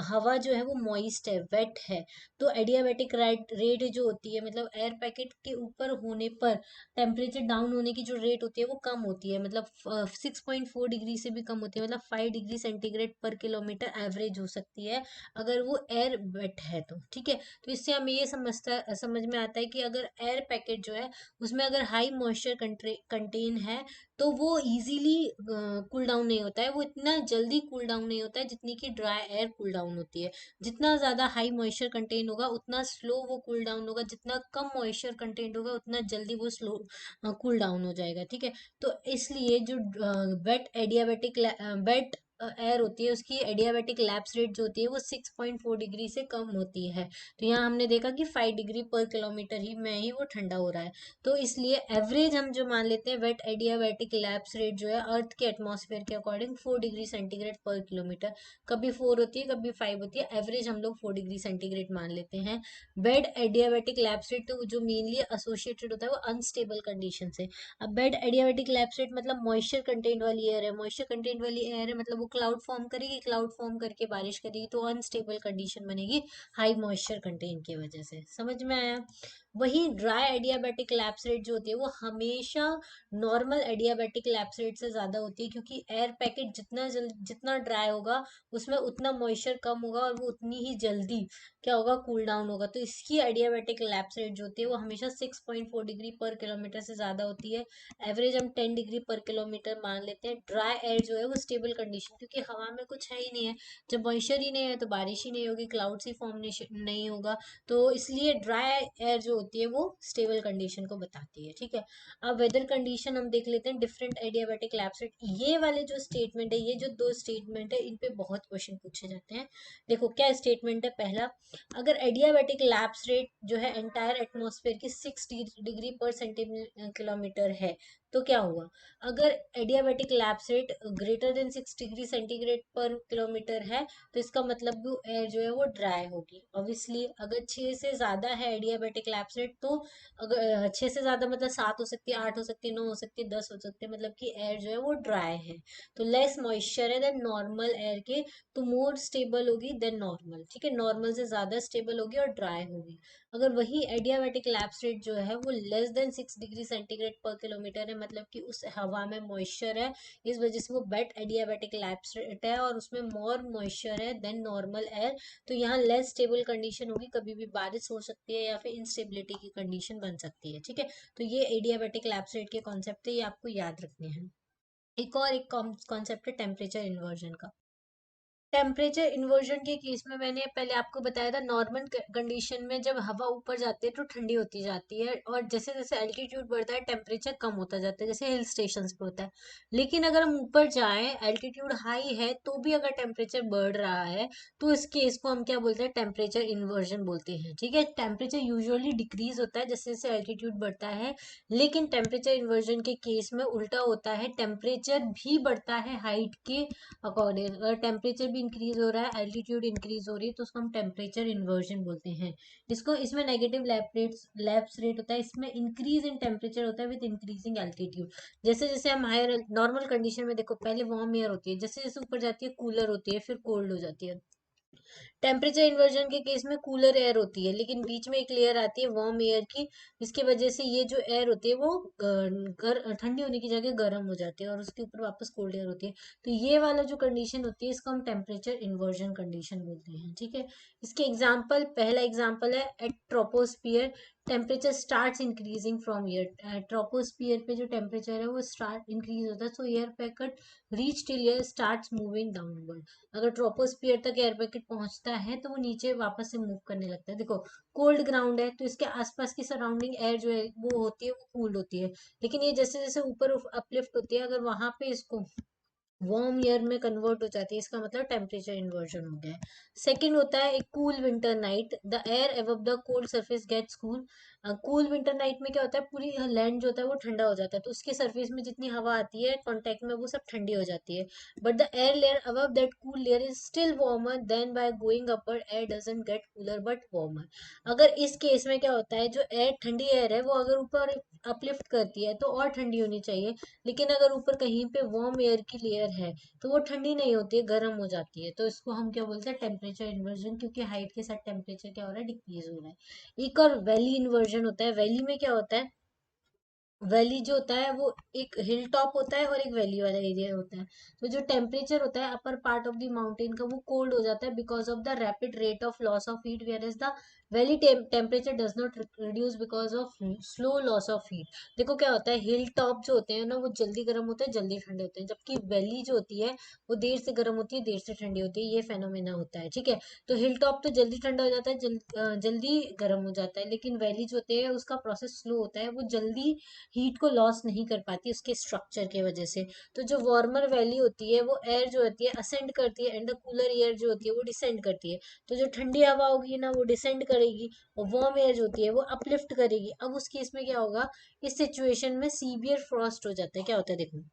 हवा जो है वो मॉइस्ट है वेट है तो एडियाबैटिक रेट जो होती है मतलब एयर पैकेट के ऊपर होने पर टेम्परेचर डाउन होने की जो रेट होती है वो कम होती है, मतलब 6.4 डिग्री से भी कम होती है, मतलब 5 डिग्री सेंटीग्रेड पर किलोमीटर एवरेज हो सकती है अगर वो एयर वेट है तो, ठीक है। तो इससे हमें ये समझ में आता है कि अगर एयर पैकेट जो है उसमें अगर हाई मॉइस्चर कंटेन है तो वो इजीली कूल डाउन नहीं होता है, वो इतना जल्दी कूल डाउन नहीं होता है जितनी कि ड्राई एयर कूल डाउन होती है। जितना ज्यादा हाई मॉइस्चर कंटेन होगा उतना स्लो वो कूल डाउन होगा, जितना कम मॉइस्चर कंटेंट होगा उतना जल्दी वो स्लो कूल डाउन हो जाएगा, ठीक है। तो इसलिए जो वेट एयर होती है उसकी एडियाबैटिक लैप्स रेट जो होती है वो 6.4 डिग्री से कम होती है। तो यहाँ हमने देखा कि 5 डिग्री पर किलोमीटर ही में ही वो ठंडा हो रहा है। तो इसलिए एवरेज हम जो मान लेते हैं वेट एडियाबैटिक लैप्स रेट जो है अर्थ के एटमॉस्फेयर के अकॉर्डिंग 4 डिग्री सेंटीग्रेड पर किलोमीटर, कभी 4 होती है कभी 5 होती है, एवरेज हम लोग 4 डिग्री सेंटीग्रेड मान लेते हैं। बेड एडियाबैटिक लैप्स रेट तो जो मेनली एसोसिएटेड होता है वो अनस्टेबल कंडीशन से। अब बेड एडियाबैटिक लैप्स रेट मतलब मॉइस्चर कंटेंट वाली एयर है, मॉइस्चर कंटेंट वाली एयर है मतलब वो क्लाउड फॉर्म करेगी, क्लाउड फॉर्म करके बारिश करेगी तो अनस्टेबल कंडीशन बनेगी हाई मॉइस्चर कंटेंट की वजह से। समझ में आया? वही ड्राई एडियाबैटिक लैप्स रेट जो होती है वो हमेशा नॉर्मल एडियाबैटिक लैप्स रेट से ज्यादा होती है, क्योंकि एयर पैकेट जितना ड्राई होगा उसमें उतना मॉइस्चर कम होगा और वो उतनी ही जल्दी क्या होगा, कूल डाउन होगा। तो इसकी एडियाबैटिक लैप्स रेट जो होती है वो हमेशा 6.4 डिग्री पर किलोमीटर से ज्यादा होती है। एवरेज हम 10 डिग्री पर किलोमीटर मान लेते हैं। ड्राई एयर जो है वो स्टेबल कंडीशन, क्योंकि हवा में कुछ है ही नहीं है, जब मॉइस्चर ही नहीं है तो बारिश ही नहीं होगी, क्लाउड्स ही फॉर्मेशन नहीं होगा। तो इसलिए ड्राई एयर जो होती है वो स्टेबल कंडीशन को बताती है। ठीक है, अब वेदर कंडीशन हम देख लेते हैं डिफरेंट एडियाबैटिक लैप्स रेट। ये वाले जो स्टेटमेंट है, ये जो दो स्टेटमेंट है, इन पे बहुत क्वेश्चन पूछे जाते हैं। देखो क्या स्टेटमेंट है पहला, अगर एडियाबैटिक लैप्स रेट जो है एंटायर एटमॉस्फेयर की 6 डिग्री पर सेंटीमीटर है तो क्या हुआ, अगर adiabatic lapse rate greater than 6 degree centigrade पर किलोमीटर है तो इसका मतलब वो एयर जो है वो ड्राई होगी। ऑब्वियसली अगर 6 से ज्यादा है एडियाबैटिक लैप्स रेट तो अगर 6 से ज्यादा मतलब 7 हो सकती है, 8 हो सकती है, 9 हो सकती है, 10 हो सकती है, मतलब कि एयर जो है वो ड्राई है। तो लेस मॉइस्चर है देन नॉर्मल एयर के, तो मोर स्टेबल होगी देन नॉर्मल। ठीक है, नॉर्मल से ज्यादा स्टेबल होगी और ड्राई होगी। अगर वही एडियाबैटिक लैप्स रेट जो है वो लेस देन 6 डिग्री सेंटीग्रेड पर किलोमीटर है, मतलब कि उस हवा में मॉइस्चर है, इस वजह से वो बेट एडियाबैटिक लैप्स रेट है और उसमें मोर मॉइस्चर है देन नॉर्मल एयर। तो यहाँ लेस स्टेबल कंडीशन होगी, कभी भी बारिश हो सकती है या फिर इंस्टेबिलिटी की कंडीशन बन सकती है। ठीक है, तो ये एडियाबैटिक लैप्स रेट के कॉन्सेप्ट है, ये आपको याद रखने हैं। एक कॉन्सेप्ट है टेम्परेचर इन्वर्जन का। टेम्परेचर इन्वर्जन के केस में मैंने पहले आपको बताया था, नॉर्मल कंडीशन में जब हवा ऊपर जाती है तो ठंडी होती जाती है, और जैसे जैसे एल्टीट्यूड बढ़ता है टेम्परेचर कम होता जाता है, जैसे हिल स्टेशन पे होता है। लेकिन अगर हम ऊपर जाएं, एल्टीट्यूड हाई है तो भी अगर टेम्परेचर बढ़ रहा है तो इस केस को हम क्या बोलते हैं, टेम्परेचर इन्वर्जन बोलते हैं। ठीक है, टेम्परेचर यूजुअली डिक्रीज होता है जैसे जैसे एल्टीट्यूड बढ़ता है, लेकिन टेम्परेचर इन्वर्जन के केस में उल्टा होता है, टेम्परेचर भी बढ़ता है हाइट के अकॉर्डिंग। अगर टेम्परेचर भी इंक्रीज हो रहा है, एल्टीट्यूड इंक्रीज हो रही है, तो उसको हम टेम्परेचर इन्वर्जन बोलते हैं। इसको इसमें नेगेटिव लैप्स रेट होता है, इसमें इंक्रीज इन टेम्परेचर होता है विद इंक्रीजिंग एल्टीट्यूड। जैसे जैसे हम हायर नॉर्मल कंडीशन में देखो पहले वार्म एयर होती है, जैसे जैसे ऊपर जाती है कूलर होती है, फिर कोल्ड हो जाती है। टेम्परेचर इन्वर्जन के केस में कूलर एयर होती है, लेकिन बीच में एक लेयर आती है वार्म एयर की, इसकी वजह से ये जो एयर होती है वो ठंडी होने की जगह गर्म हो जाती है और उसके ऊपर वापस कोल्ड एयर होती है। तो ये वाला जो कंडीशन होती है इसको हम टेम्परेचर इन्वर्जन कंडीशन बोलते हैं। ठीक है, इसके एग्जाम्पल, पहला एग्जाम्पल है at troposphere temperature start increasing from year. Troposphere पे जो टेम्परेचर है वो स्टार्ट इंक्रीज होता है, so air packet reach till air start moving downward. अगर ट्रोपोस्फियर तक एयर पैकेट पहुंचता है तो वो नीचे वापस से मूव करने लगता है। देखो कोल्ड ग्राउंड है तो इसके आसपास की सराउंडिंग एयर जो है वो होती है वो कूल्ड होती है, लेकिन ये जैसे जैसे ऊपर अपलिफ्ट होती है, अगर वहां पे इसको वार्म ईयर में कन्वर्ट हो जाती है, इसका मतलब टेम्परेचर इन्वर्जन हो गया है। सेकंड होता है एक cool winter night, the air above the cold surface gets cool. Cool winter night में क्या होता है, पूरी लैंड जो होता है वो ठंडा हो जाता है, तो उसके सरफेस में जितनी हवा आती है कांटेक्ट में वो सब ठंडी हो जाती है। But the air layer above that cool layer is still warmer than, by going upward air doesn't get cooler but warmer. अगर इस केस में क्या होता है, जो एयर ठंडी एयर है वो अगर ऊपर अपलिफ्ट करती है तो और ठंडी होनी चाहिए, लेकिन अगर ऊपर कहीं पे वार्म एयर की लेयर है तो वो ठंडी नहीं होती है, गर्म हो जाती है। तो इसको हम क्या बोलते हैं, टेम्परेचर इन्वर्जन, क्योंकि हाइट के साथ टेम्परेचर क्या हो रहा है, डिक्रीज हो रहा है। एक और वैली इन्वर्जन होता है। वैली में क्या होता है, वैली जो होता है वो एक हिल टॉप होता है और एक वैली वाला एरिया होता है। तो जो टेम्परेचर होता है upper part of the mountain का वो कोल्ड हो जाता है because of the rapid rate of loss of heat, where is the valley temperature does not reduce because of slow loss of heat. देखो क्या होता है, हिल टॉप जो होते हैं ना वो जल्दी गर्म होते हैं जल्दी ठंडे होते हैं, जबकि वैली जो होती है वो देर से गर्म होती है देर से ठंडी होती है, ये फेनोमेना होता है। ठीक है, तो हिल टॉप तो जल्दी ठंडा हो जाता है, जल्दी गर्म हो जाता है, लेकिन वैली जो होते हैं उसका प्रोसेस स्लो होता है, वो जल्दी हीट को लॉस नहीं कर पाती उसके स्ट्रक्चर के वजह से। तो जो वार्मर वैली होती है वो एयर जो होती है असेंड करती है, एंड द कूलर एयर जो होती है वो डिसेंड करती है। तो जो ठंडी हवा होगी ना वो डिसेंड करेगी, और वार्म एयर जो होती है वो अपलिफ्ट करेगी। अब उस केस में क्या होगा, इस सिचुएशन में सीवियर फ्रॉस्ट हो जाता है। क्या होता है देखो,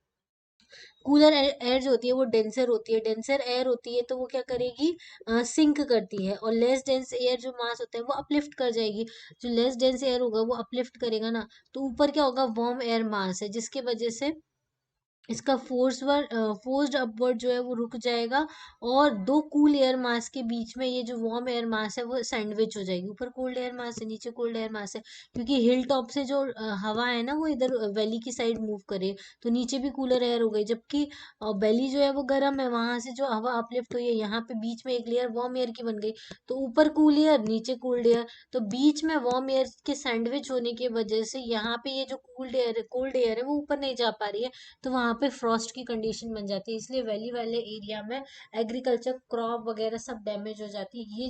कूलर एयर जो होती है वो डेंसर होती है, डेंसर एयर होती है तो वो क्या करेगी, सिंक करती है, और लेस डेंस एयर जो मास होता है वो अपलिफ्ट कर जाएगी। जो लेस डेंस एयर होगा वो अपलिफ्ट करेगा ना, तो ऊपर क्या होगा, वार्म एयर मास है, जिसके वजह से इसका फोर्स्ड अपवर्ड जो है वो रुक जाएगा, और दो कूल एयर मास के बीच में ये जो वार्म एयर मास है वो सैंडविच हो जाएगी। ऊपर कोल्ड एयर मास है, नीचे कोल्ड एयर मास है, क्योंकि हिल टॉप से जो हवा है ना वो इधर वैली की साइड मूव करे, तो नीचे भी कूलर एयर हो गई, जबकि वैली जो है वो गर्म है, वहां से जो हवा अपलिफ्ट हुई है यहाँ पे बीच में एक लेयर वार्म एयर की बन गई, तो ऊपर कूल एयर नीचे कोल्ड एयर, तो बीच में वार्म एयर के सैंडविच होने की वजह से यहाँ पे ये जो कोल्ड एयर है वो ऊपर नहीं जा पा रही है, तो वहां पे फ्रॉस्ट की कंडीशन बन जाती है। इसलिए वैली वाले एरिया में एग्रीकल्चर क्रॉप वगैरह सब डैमेज हो जाती है।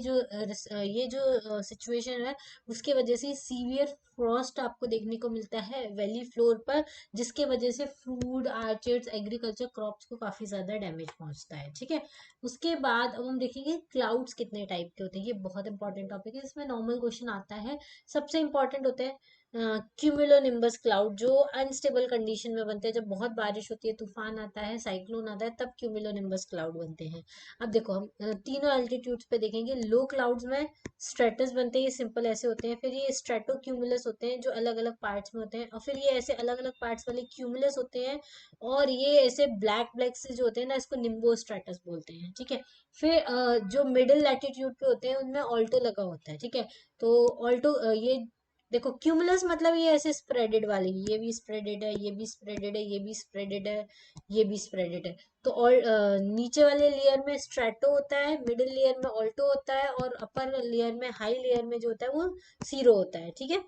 ये जो सिचुएशन है उसके वजह से सीवियर फ्रॉस्ट आपको देखने को मिलता है वैली फ्लोर पर, जिसके वजह से फूड आर्चर्ड्स एग्रीकल्चर क्रॉप्स को काफी ज्यादा डैमेज पहुंचता है। ठीक है, उसके बाद अब हम देखेंगे क्लाउड्स कितने टाइप के होते हैं। ये बहुत इंपॉर्टेंट टॉपिक है, इसमें नॉर्मल क्वेश्चन आता है। सबसे इंपॉर्टेंट होते हैं क्यूमुलोनिम्बस क्लाउड, जो अनस्टेबल कंडीशन में बनते हैं, जब बहुत बारिश होती है, तूफान आता है, साइक्लोन आता है, तब क्यूमुलोनिम्बस क्लाउड बनते हैं। अब देखो हम तीनों एल्टीट्यूड्स पे देखेंगे। लो क्लाउड्स में स्ट्रेटस बनते हैं, ये सिंपल ऐसे होते हैं, फिर ये स्ट्रेटो क्यूमुलस होते हैं जो अलग अलग पार्ट्स में होते हैं, और फिर ये ऐसे अलग अलग पार्ट्स वाले क्यूमुलस होते हैं, और ये ऐसे ब्लैक ब्लैक से जो होते हैं ना, इसको निम्बो स्ट्रेटस बोलते हैं। ठीक है, फिर जो मिडिल लैटिट्यूड पे होते हैं उनमें ऑल्टो लगा होता है। ठीक है, तो ऑल्टो ये देखो क्यूमुलस मतलब ये ऐसे स्प्रेडेड वाली, ये भी स्प्रेडेड है, ये भी स्प्रेडेड है, ये भी स्प्रेडेड है, ये भी स्प्रेडेड है। तो और नीचे वाले लेयर में स्ट्रेटो होता है, मिडिल लेयर में ऑल्टो होता है, और अपर लेयर में हाई लेयर में जो होता है वो सीरो होता है। ठीक है,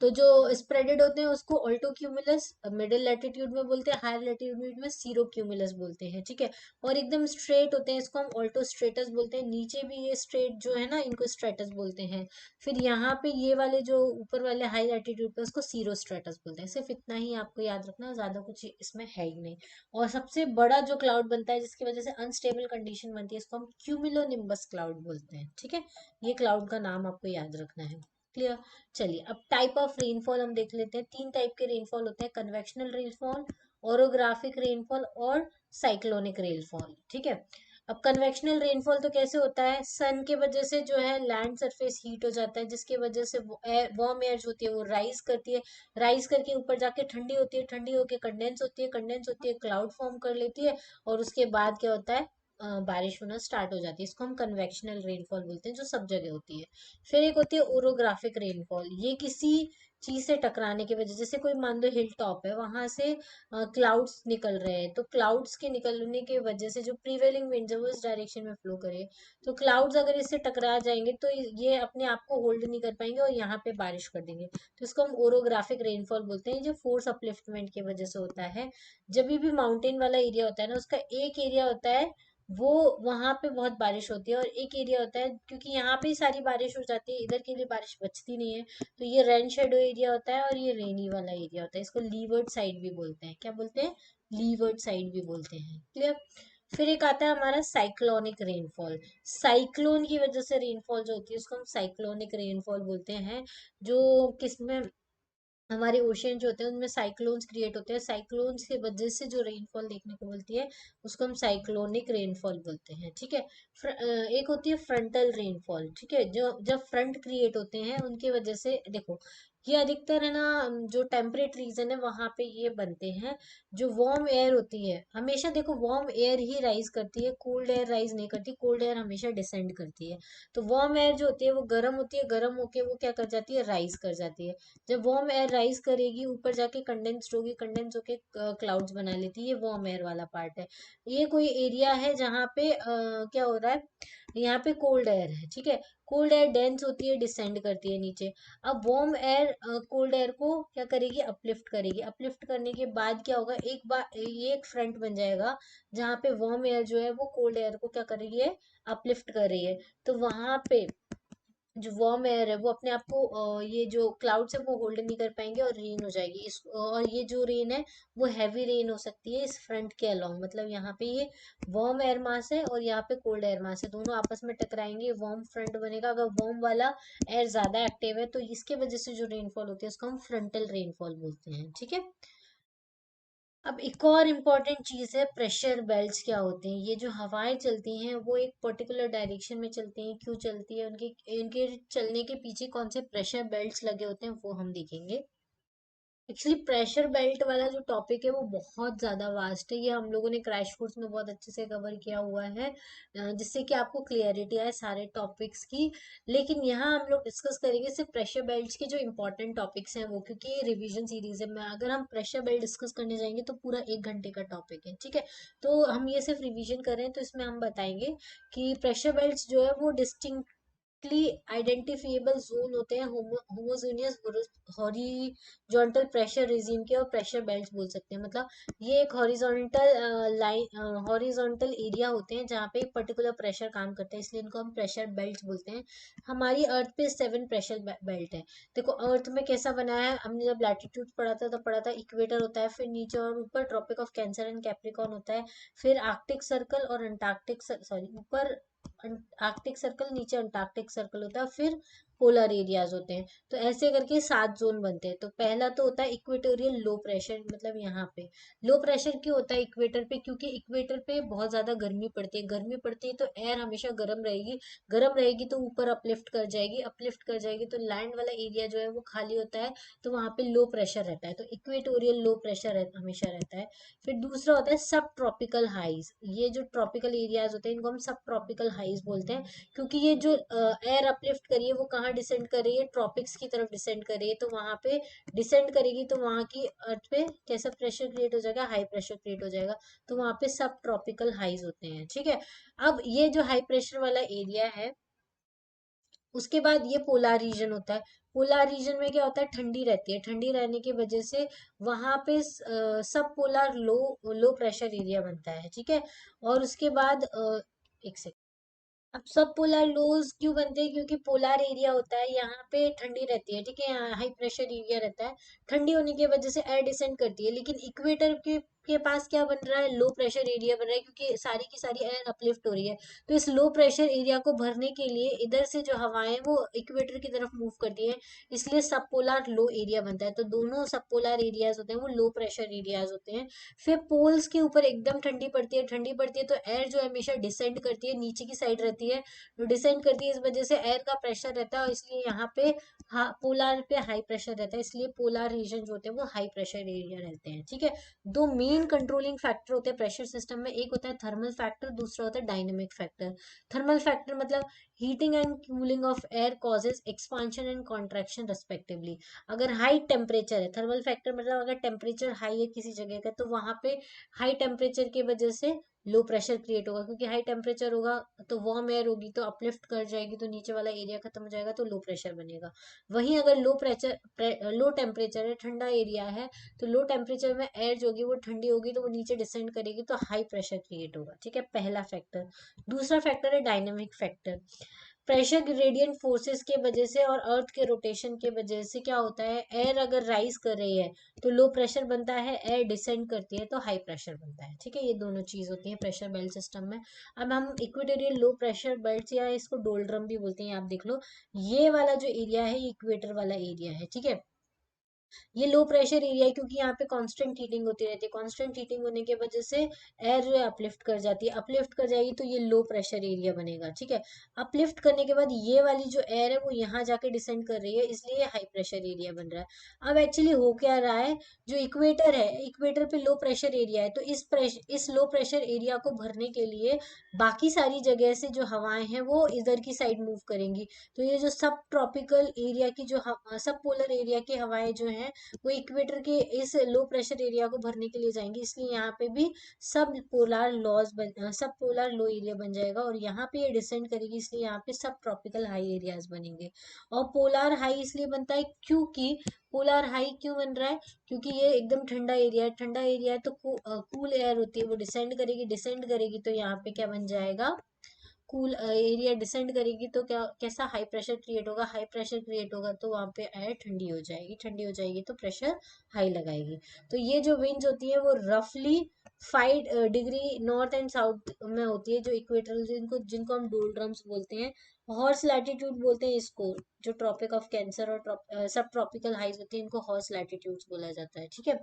तो जो स्प्रेडेड होते हैं उसको ऑल्टो क्यूमुलस मिडिल लैटिट्यूड में बोलते हैं, हायर लैटिट्यूड में सीरो क्यूमुलस बोलते हैं। ठीक है, और एकदम स्ट्रेट होते हैं इसको हम ऑल्टो स्ट्रेटस बोलते हैं, नीचे भी ये स्ट्रेट जो है ना इनको स्ट्रेटस बोलते हैं। फिर यहाँ पे ये वाले जो ऊपर वाले हाई लैटिट्यूड पे उसको सीरो स्ट्रेटस बोलते हैं। सिर्फ इतना ही आपको याद रखना, ज्यादा कुछ इसमें है ही नहीं। और सबसे बड़ा जो क्लाउड बनता है जिसकी वजह से अनस्टेबल कंडीशन बनती है, इसको हम क्यूमुलोनिम्बस क्लाउड बोलते हैं। ठीक है, ये क्लाउड का नाम आपको याद रखना है। क्लियर। चलिए अब टाइप ऑफ रेनफॉल हम देख लेते हैं। तीन टाइप के रेनफॉल होते हैं, कन्वेक्शनल रेनफॉल, ओरोग्राफिक रेनफॉल और साइक्लोनिक रेनफॉल। ठीक है, अब कन्वेक्शनल रेनफॉल तो कैसे होता है, सन के वजह से जो है लैंड सरफेस हीट हो जाता है, जिसके वजह से वार्म एयर जो होती है वो राइज करती है, राइज करके ऊपर जाके ठंडी होती है, ठंडी होके कंडेंस होती है, कंडेंस होती है क्लाउड फॉर्म कर लेती है, और उसके बाद क्या होता है, बारिश होना स्टार्ट हो जाती है। इसको हम कन्वेक्शनल रेनफॉल बोलते हैं, जो सब जगह होती है। फिर एक होती है ओरोग्राफिक रेनफॉल, ये किसी चीज से टकराने की वजह, जैसे कोई मान लो हिल टॉप है, वहां से क्लाउड्स निकल रहे हैं, तो क्लाउड्स के निकलने की वजह से जो प्रीवेलिंग विंड है वो इस डायरेक्शन में फ्लो करे, तो क्लाउड्स अगर इससे टकरा जाएंगे तो ये अपने आप को होल्ड नहीं कर पाएंगे और यहाँ पे बारिश कर देंगे, तो इसको हम ओरोग्राफिक रेनफॉल बोलते हैं, जो फोर्स अपलिफ्टमेंट की वजह से होता है। जब भी माउंटेन वाला एरिया होता है ना, उसका एक एरिया होता है वो, वहां पे बहुत बारिश होती है, और एक एरिया होता है क्योंकि यहाँ पे ही सारी बारिश हो जाती है, इधर के लिए बारिश बचती नहीं है, तो ये रेन शेडो एरिया होता है, और ये रेनी वाला एरिया होता है। इसको लीवर्ड साइड भी बोलते हैं। क्या बोलते हैं, लीवर्ड साइड भी बोलते हैं। क्लियर। फिर एक आता है हमारा साइक्लोनिक रेनफॉल, साइक्लोन की वजह से रेनफॉल जो होती है उसको हम साइक्लोनिक रेनफॉल बोलते हैं। जो किसमें, हमारे ओशियन जो होते हैं उनमें साइक्लोन्स क्रिएट होते हैं, साइक्लोन्स की वजह से जो रेनफॉल देखने को मिलती है उसको हम साइक्लोनिक रेनफॉल बोलते हैं। ठीक है, एक होती है फ्रंटल रेनफॉल। ठीक है, जो जब फ्रंट क्रिएट होते हैं उनकी वजह से देखो, ये अधिकतर है ना जो टेम्परेट रीजन है वहां पे ये बनते हैं। जो वार्म एयर होती है, हमेशा देखो वार्म एयर ही राइज करती है, कोल्ड एयर राइज नहीं करती, कोल्ड एयर हमेशा डिसेंड करती है। तो वार्म एयर जो होती है वो गर्म होती है, गर्म होके वो क्या कर जाती है, राइज कर जाती है। जब वार्म एयर राइज करेगी ऊपर जाके कंडेंस्ड होगी, कंडेंस होके क्लाउड्स बना लेती है, ये वार्म एयर वाला पार्ट है। ये कोई एरिया है जहाँ पे क्या हो रहा है, यहाँ पे कोल्ड एयर है। ठीक है, कोल्ड एयर डेंस होती है, डिसेंड करती है नीचे। अब वार्म एयर कोल्ड एयर को क्या करेगी, अपलिफ्ट करेगी, अपलिफ्ट करने के बाद क्या होगा, एक बार ये एक फ्रंट बन जाएगा जहाँ पे वार्म एयर जो है वो कोल्ड एयर को क्या कर रही है, अपलिफ्ट कर रही है। तो वहां पे जो वार्म एयर है वो अपने आप को ये जो क्लाउड्स है वो होल्ड नहीं कर पाएंगे और रेन हो जाएगी इस, और ये जो रेन है वो हैवी रेन हो सकती है इस फ्रंट के अलोंग, मतलब यहाँ पे ये वार्म एयर मास है और यहाँ पे कोल्ड एयर मास है, दोनों आपस में टकराएंगे, वार्म फ्रंट बनेगा। अगर वार्म वाला एयर ज्यादा एक्टिव है तो इसके वजह से जो रेनफॉल होती है उसको हम फ्रंटल रेनफॉल बोलते हैं, ठीक है। अब एक और इम्पॉर्टेंट चीज है प्रेशर बेल्ट्स क्या होते हैं। ये जो हवाएं चलती हैं वो एक पर्टिकुलर डायरेक्शन में चलती हैं, क्यों चलती है, उनके इनके चलने के पीछे कौन से प्रेशर बेल्ट्स लगे होते हैं वो हम देखेंगे। एक्चुअली प्रेशर बेल्ट वाला जो टॉपिक है वो बहुत ज्यादा वास्ट है, ये हम लोगों ने क्रैश कोर्स में बहुत अच्छे से कवर किया हुआ है, जिससे कि आपको क्लियरिटी आए सारे टॉपिक्स की। लेकिन यहाँ हम लोग डिस्कस करेंगे सिर्फ प्रेशर बेल्ट्स के जो इंपॉर्टेंट टॉपिक्स हैं वो, क्योंकि ये रिवीजन सीरीज है, मैं अगर हम प्रेशर बेल्ट डिस्कस करने जाएंगे तो पूरा 1 घंटे का टॉपिक है, ठीक है। तो हम ये सिर्फ रिवीजन कर रहे हैं, तो इसमें हम बताएंगे कि प्रेशर बेल्ट्स जो है वो डिस्टिंक्ट आइडेंटिफिएबल जोन होते हैं, होमोजेनियस हॉरिजॉन्टल प्रेशर रिजीम के, और प्रेशर बेल्ट बोल सकते हैं। मतलब ये एक हॉरिजॉन्टल हॉरिजॉन्टल एरिया होते हैं जहाँ पे एक पर्टिकुलर प्रेशर काम करता है, इसलिए इनको हम प्रेशर बेल्ट बोलते हैं। हमारी अर्थ पे 7 प्रेशर बेल्ट है। देखो अर्थ में कैसा बना है, हमने जब लैटिट्यूड पढ़ा था तो पढ़ा था इक्वेटर होता है, फिर नीचे और ऊपर Tropic of Cancer and Capricorn होता है, फिर आर्कटिक सर्कल और अंटार्कटिक, सॉरी ऊपर आर्कटिक सर्कल नीचे अंटार्कटिक सर्कल होता है, फिर पोलर एरियाज होते हैं। तो ऐसे करके 7 जोन बनते हैं। तो पहला तो होता है इक्वेटोरियल लो प्रेशर, मतलब यहाँ पे लो प्रेशर क्यों होता है इक्वेटर पे, क्योंकि इक्वेटर पे बहुत ज्यादा गर्मी पड़ती है, गर्मी पड़ती है तो एयर हमेशा गर्म रहेगी, गर्म रहेगी तो ऊपर अपलिफ्ट कर जाएगी, अपलिफ्ट कर जाएगी तो लैंड वाला एरिया जो है वो खाली होता है, तो वहां पे लो प्रेशर रहता है, तो इक्वेटोरियल लो प्रेशर हमेशा रहता है। फिर दूसरा होता है सब ट्रॉपिकल हाइज, ये जो ट्रॉपिकल एरियाज होते हैं इनको हम सब ट्रॉपिकल हाइज बोलते हैं, क्योंकि ये जो एयर अपलिफ्ट करी है वो कहाँ डिसेंड कर रही है, ट्रॉपिक्स की तरफ डिसेंड कर रही है, तो वहां पे डिसेंड करेगी तो वहां की अर्थ पे कैसा प्रेशर क्रिएट हो जाएगा, हाई प्रेशर क्रिएट हो जाएगा, तो वहां पे सब ट्रॉपिकल हाइज होते हैं, ठीक है। अब ये जो हाई प्रेशर वाला एरिया है, उसके बाद ये पोलार रीजन होता है। पोलार रीजन में क्या होता है, ठंडी रहती है, ठंडी रहने की वजह से वहां पे सब पोलार लो प्रेशर एरिया बनता है, ठीक है। और उसके बाद एक सेकंड, अब सब पोलर लोज क्यों बनते हैं, क्योंकि पोलर एरिया होता है, यहाँ पे ठंडी रहती है, ठीक है, यहाँ हाई प्रेशर एरिया रहता है, ठंडी होने की वजह से एयर डिसेंड करती है, लेकिन इक्वेटर के पास क्या बन रहा है, लो प्रेशर एरिया बन रहा है, क्योंकि सारी की सारी एयर अपलिफ्ट हो रही है। तो इस लो प्रेशर एरिया को भरने के लिए इधर से जो हवाएं वो इक्वेटर की तरफ मूव करती है, इसलिए सब पोलर लो एरिया बनता है। तो दोनों सब पोलर एरियाज होते हैं वो लो प्रेशर एरियाज होते हैं। फिर पोल्स के ऊपर एकदम ठंडी पड़ती है, ठंडी पड़ती है तो एयर जो है हमेशा डिसेंड करती है, नीचे की साइड रहती है, जो डिसेंड करती है, इस वजह से एयर का प्रेशर रहता है, और इसलिए यहाँ पे पोलार पे हाई प्रेशर रहता है, इसलिए पोलार रीजन जो होते हैं वो हाई प्रेशर एरिया रहते हैं, ठीक है। दो मेन कंट्रोलिंग फैक्टर होते हैं प्रेशर सिस्टम में, एक होता है थर्मल फैक्टर, दूसरा होता है डायनेमिक फैक्टर। थर्मल फैक्टर मतलब heating and cooling of air causes expansion and contraction respectively. अगर हाई टेम्परेचर है, थर्मल फैक्टर मतलब अगर टेम्परेचर हाई है किसी जगह का, तो वहां पे हाई टेम्परेचर की वजह से लो प्रेशर क्रिएट होगा, क्योंकि हाई टेम्परेचर होगा तो वार्म एयर होगी तो अपलिफ्ट कर जाएगी, तो नीचे वाला एरिया खत्म हो जाएगा तो लो प्रेशर बनेगा। वहीं अगर लो टेम्परेचर है, ठंडा एरिया है, तो लो टेम्परेचर में एयर जो होगी वो ठंडी होगी तो वो नीचे डिसेंड करेगी तो हाई प्रेशर क्रिएट होगा, ठीक है, पहला फैक्टर। दूसरा फैक्टर है dynamic factor. Pressure gradient forces के वजह से और अर्थ के रोटेशन के वजह से क्या होता है, एयर अगर राइज कर रही है तो लो प्रेशर बनता है, एयर डिसेंड करती है तो हाई प्रेशर बनता है, ठीक है। ये दोनों चीज होती है प्रेशर बेल्ट सिस्टम में। अब हम इक्वेटोरियल लो प्रेशर बेल्ट या इसको डोल्ड्रम भी बोलते हैं, आप देख लो, ये वाला जो एरिया है इक्वेटर वाला एरिया है, ठीक है। ये लो प्रेशर एरिया है क्योंकि यहाँ पे कांस्टेंट हीटिंग होती रहती है, कांस्टेंट हीटिंग होने की वजह से एयर जो है अपलिफ्ट कर जाती है, अपलिफ्ट कर जाएगी तो ये लो प्रेशर एरिया बनेगा, ठीक है। अपलिफ्ट करने के बाद ये वाली जो एयर है वो यहाँ जाके डिसेंड कर रही है, इसलिए ये हाई प्रेशर एरिया बन रहा है। अब एक्चुअली हो क्या रहा है, जो इक्वेटर है, इक्वेटर पे लो प्रेशर एरिया है, तो इस लो प्रेशर एरिया को भरने के लिए बाकी सारी जगह से जो हवाएं हैं वो इधर की साइड मूव करेंगी, तो ये जो सब ट्रॉपिकल एरिया की जो सब पोलर एरिया की हवाएं जो हैं वो इक्वेटर के इस लो प्रेशर एरिया को भरने के लिए जाएंगे, इसलिए यहाँ पे भी सब पोलर लो एरिया बन जाएगा, और यहाँ पे ये डिसेंड करेगी, इसलिए यहाँ पे सब ट्रॉपिकल हाई एरियाज बनेंगे। और पोलर हाई इसलिए बनता है क्योंकि पोलर हाई क्यों बन रहा है, क्योंकि ये एकदम ठंडा एरिया है, ठंडा एरिया है तो कूल एयर होती है वो डिसेंड करेगी, डिसेंड करेगी तो यहाँ पे क्या बन जाएगा, कूल एरिया डिसेंड करेगी तो क्या कैसा हाई प्रेशर क्रिएट होगा, हाई प्रेशर क्रिएट होगा तो वहां पे एयर ठंडी हो जाएगी, ठंडी हो जाएगी तो प्रेशर हाई लगाएगी। तो ये जो विंड्स होती है वो रफली 5 डिग्री नॉर्थ एंड साउथ में होती है, जो इक्वेटरल, जिनको जिनको हम डोल्ड्रम्स बोलते हैं। हॉर्स लैटिट्यूड बोलते हैं इसको, जो ट्रॉपिक ऑफ कैंसर और सब ट्रॉपिकल हाइज होती है इनको हॉर्स लैटिट्यूड्स बोला जाता है, ठीक है।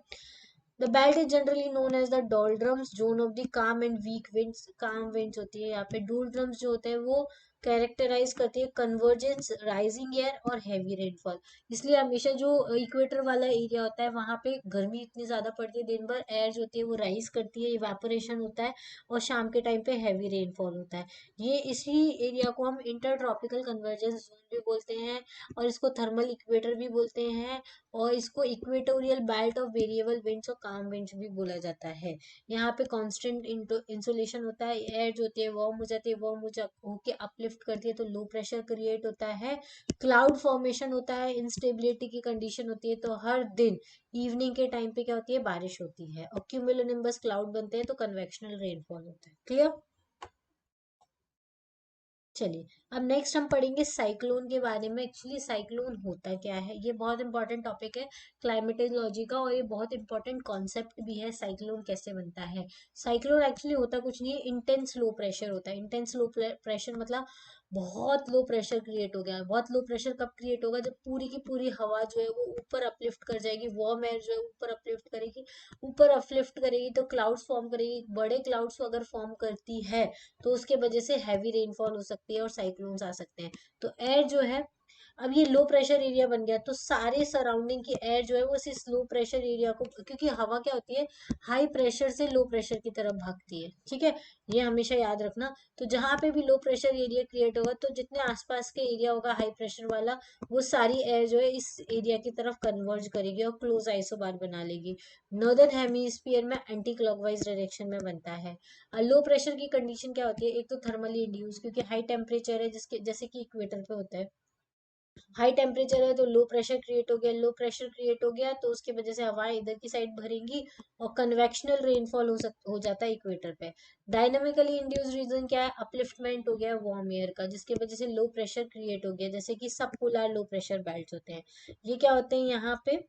The belt is generally known as the doldrums zone of the calm and weak winds. Calm winds होती है यहाँ पे। डोल्ड्रम्स जो होते हैं वो कैरेक्टराइज करती है कन्वर्जेंस, राइजिंग एयर और हैवी रेनफॉल। इसलिए हमेशा जो इक्वेटर वाला एरिया होता है वहां पे गर्मी इतनी ज्यादा पड़ती है, दिन भर एयर जो होती है वो राइज करती है, इवेपोरेशन होता है, और शाम के टाइम पे हैवी रेनफॉल होता है। ये इसी एरिया को हम इंटर ट्रॉपिकल कन्वर्जेंस जोन भी बोलते हैं, और इसको थर्मल इक्वेटर भी बोलते हैं, और इसको equatorial belt of variable winds और काम विंड्स भी बोला जाता है। यहाँ पे कांस्टेंट इंसुलेशन होता है, एयर जो होती है वार्म हो जाती है, वार्म होके अपलिफ्ट करती है तो लो प्रेशर क्रिएट होता है, क्लाउड फॉर्मेशन होता है, इंस्टेबिलिटी की कंडीशन होती है, तो हर दिन इवनिंग के टाइम पे क्या होती है, बारिश होती है, और क्यूमुलोनिम्बस क्लाउड बनते हैं तो कन्वेक्शनल रेनफॉल होता है। क्लियर? चलिए, अब नेक्स्ट हम पढ़ेंगे साइक्लोन के बारे में। एक्चुअली साइक्लोन होता क्या है, ये बहुत इंपॉर्टेंट टॉपिक है क्लाइमेटोलॉजी का, और ये बहुत इंपॉर्टेंट कॉन्सेप्ट भी है, साइक्लोन कैसे बनता है। साइक्लोन एक्चुअली होता कुछ नहीं है, इंटेंस लो प्रेशर होता है। इंटेंस लो प्रेशर मतलब बहुत लो प्रेशर क्रिएट हो गया है। बहुत लो प्रेशर कब क्रिएट होगा, जब पूरी की पूरी हवा जो है वो ऊपर अपलिफ्ट कर जाएगी, वार्म एयर जो है ऊपर अपलिफ्ट करेगी, ऊपर अपलिफ्ट करेगी तो क्लाउड्स फॉर्म करेगी। बड़े क्लाउड्स अगर फॉर्म करती है तो उसके वजह से हैवी रेनफॉल हो सकती है और साइक्लोन्स आ सकते हैं। तो एयर जो है, अब ये लो प्रेशर एरिया बन गया तो सारे सराउंडिंग की एयर जो है वो इस लो प्रेशर एरिया को, क्योंकि हवा क्या होती है, हाई प्रेशर से लो प्रेशर की तरफ भागती है, ठीक है, ये हमेशा याद रखना। तो जहां पे भी लो प्रेशर एरिया क्रिएट होगा तो जितने आसपास के एरिया होगा हाई प्रेशर वाला, वो सारी एयर जो है इस एरिया की तरफ कन्वर्ज करेगी और क्लोज आइसोबार बना लेगी। नॉर्दर्न हेमीस्फीयर में एंटी क्लॉकवाइज डायरेक्शन में बनता है। लो प्रेशर की कंडीशन क्या होती है, एक तो थर्मली इंड्यूस, क्योंकि हाई टेम्परेचर है, जिसके जैसे कि इक्वेटर पे होता है, हाई टेम्परेचर है तो लो प्रेशर क्रिएट हो गया, लो प्रेशर क्रिएट हो गया तो उसकी वजह से हवाएं इधर की साइड भरेंगी और कन्वेक्शनल रेनफॉल हो जाता है इक्वेटर पे। डायनामिकली इंड्यूस रीजन क्या है, अपलिफ्टमेंट हो गया वार्म एयर का, जिसकी वजह से लो प्रेशर क्रिएट हो गया, जैसे कि सब पोलर लो प्रेशर बेल्ट होते हैं। ये क्या होते हैं यहाँ पे,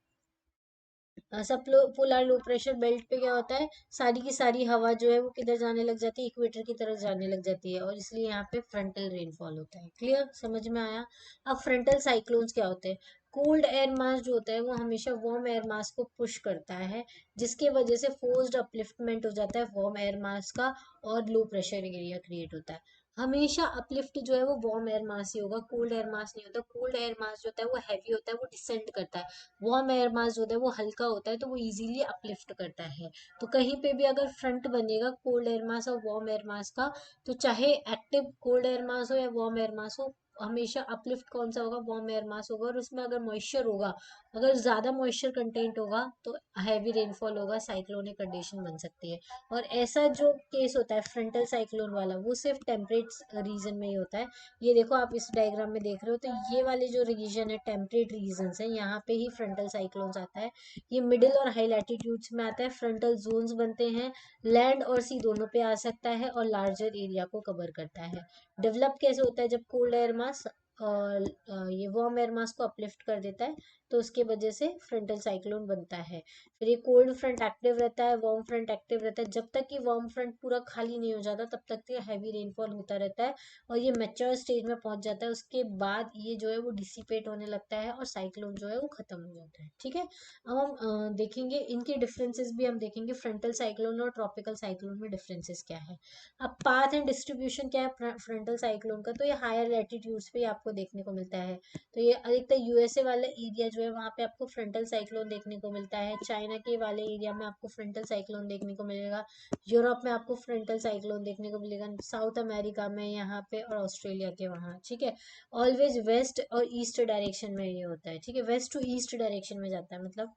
सब पोलर लो प्रेशर बेल्ट पे क्या होता है, सारी की सारी हवा जो है वो किधर जाने लग जाती है, इक्वेटर की तरफ जाने लग जाती है, और इसलिए यहाँ पे फ्रंटल रेनफॉल होता है। क्लियर, समझ में आया? अब फ्रंटल साइक्लोन्स क्या होते हैं, कोल्ड एयर मास जो होता है वो हमेशा वार्म एयर मास को पुश करता है, जिसके वजह से फोर्स्ड अपलिफ्टमेंट हो जाता है वार्म एयर मास का, और लो प्रेशर एरिया क्रिएट होता है। हमेशा अपलिफ्ट जो है वो वार्म एयर मास ही होगा, कोल्ड एयर मास नहीं होता। कोल्ड एयर मास जो होता है वो हैवी होता है, वो डिसेंड करता है। वार्म एयर मास जो होता है वो हल्का होता है तो वो इजीली अपलिफ्ट करता है। तो कहीं पे भी अगर फ्रंट बनेगा कोल्ड एयर मास और वार्म एयर मास का, तो चाहे एक्टिव कोल्ड एयर मास हो या वार्म एयर मास हो, हमेशा अपलिफ्ट कौन सा होगा, वार्म एयर मास होगा। और उसमें अगर मॉइस्चर होगा, अगर ज्यादा मॉइस्चर कंटेंट होगा तो हैवी रेनफॉल होगा, साइक्लोनिक कंडीशन बन सकती है। और ऐसा जो केस होता है फ्रंटल साइक्लोन वाला, वो सिर्फ टेम्परेट रीजन में ही होता है। ये देखो आप इस डायग्राम में देख रहे हो, तो ये वाले जो रीजन है टेम्परेट रीजन है, यहाँ पे ही फ्रंटल साइक्लोन्स आता है। ये मिडिल और हाई लैटिट्यूड्स में आता है, फ्रंटल जोन्स बनते हैं, लैंड और सी दोनों पे आ सकता है, और लार्जर एरिया को कवर करता है। डेवलप कैसे होता है, जब कोल्ड एयर मास और ये वार्म एयर मास को अपलिफ्ट कर देता है तो उसके वजह से फ्रंटल साइक्लोन बनता है। फिर ये कोल्ड फ्रंट एक्टिव रहता है, वार्म फ्रंट एक्टिव रहता है, जब तक कि वार्म फ्रंट पूरा खाली नहीं हो जाता तब तक ये हैवी रेनफॉल होता रहता है, और ये मैच्योर स्टेज में पहुंच जाता है, उसके बाद ये जो है वो डिसिपेट होने लगता है और साइक्लोन जो है वो खत्म हो जाता है, ठीक है। अब हम देखेंगे इनके डिफरेंसेस भी हम देखेंगे, फ्रंटल साइक्लोन और ट्रॉपिकल साइक्लोन में डिफरेंसेस क्या है। अब पाथ एंड डिस्ट्रीब्यूशन क्या है फ्रंटल साइक्लोन का, तो ये हायर लैटिट्यूड्स पे आपको देखने को मिलता है। तो ये अधिकतर यूएसए वाला एरिया जो है वहाँ पे आपको फ्रंटल साइक्लोन देखने को मिलता है, चाइना के वाले एरिया में आपको फ्रंटल साइक्लोन देखने को मिलेगा, यूरोप में आपको फ्रंटल साइक्लोन देखने को मिलेगा, साउथ अमेरिका में यहाँ पे, और ऑस्ट्रेलिया के वहाँ, ठीक है। ऑलवेज वेस्ट और ईस्ट डायरेक्शन में ये होता है, ठीक है, वेस्ट टू ईस्ट डायरेक्शन में जाता है, मतलब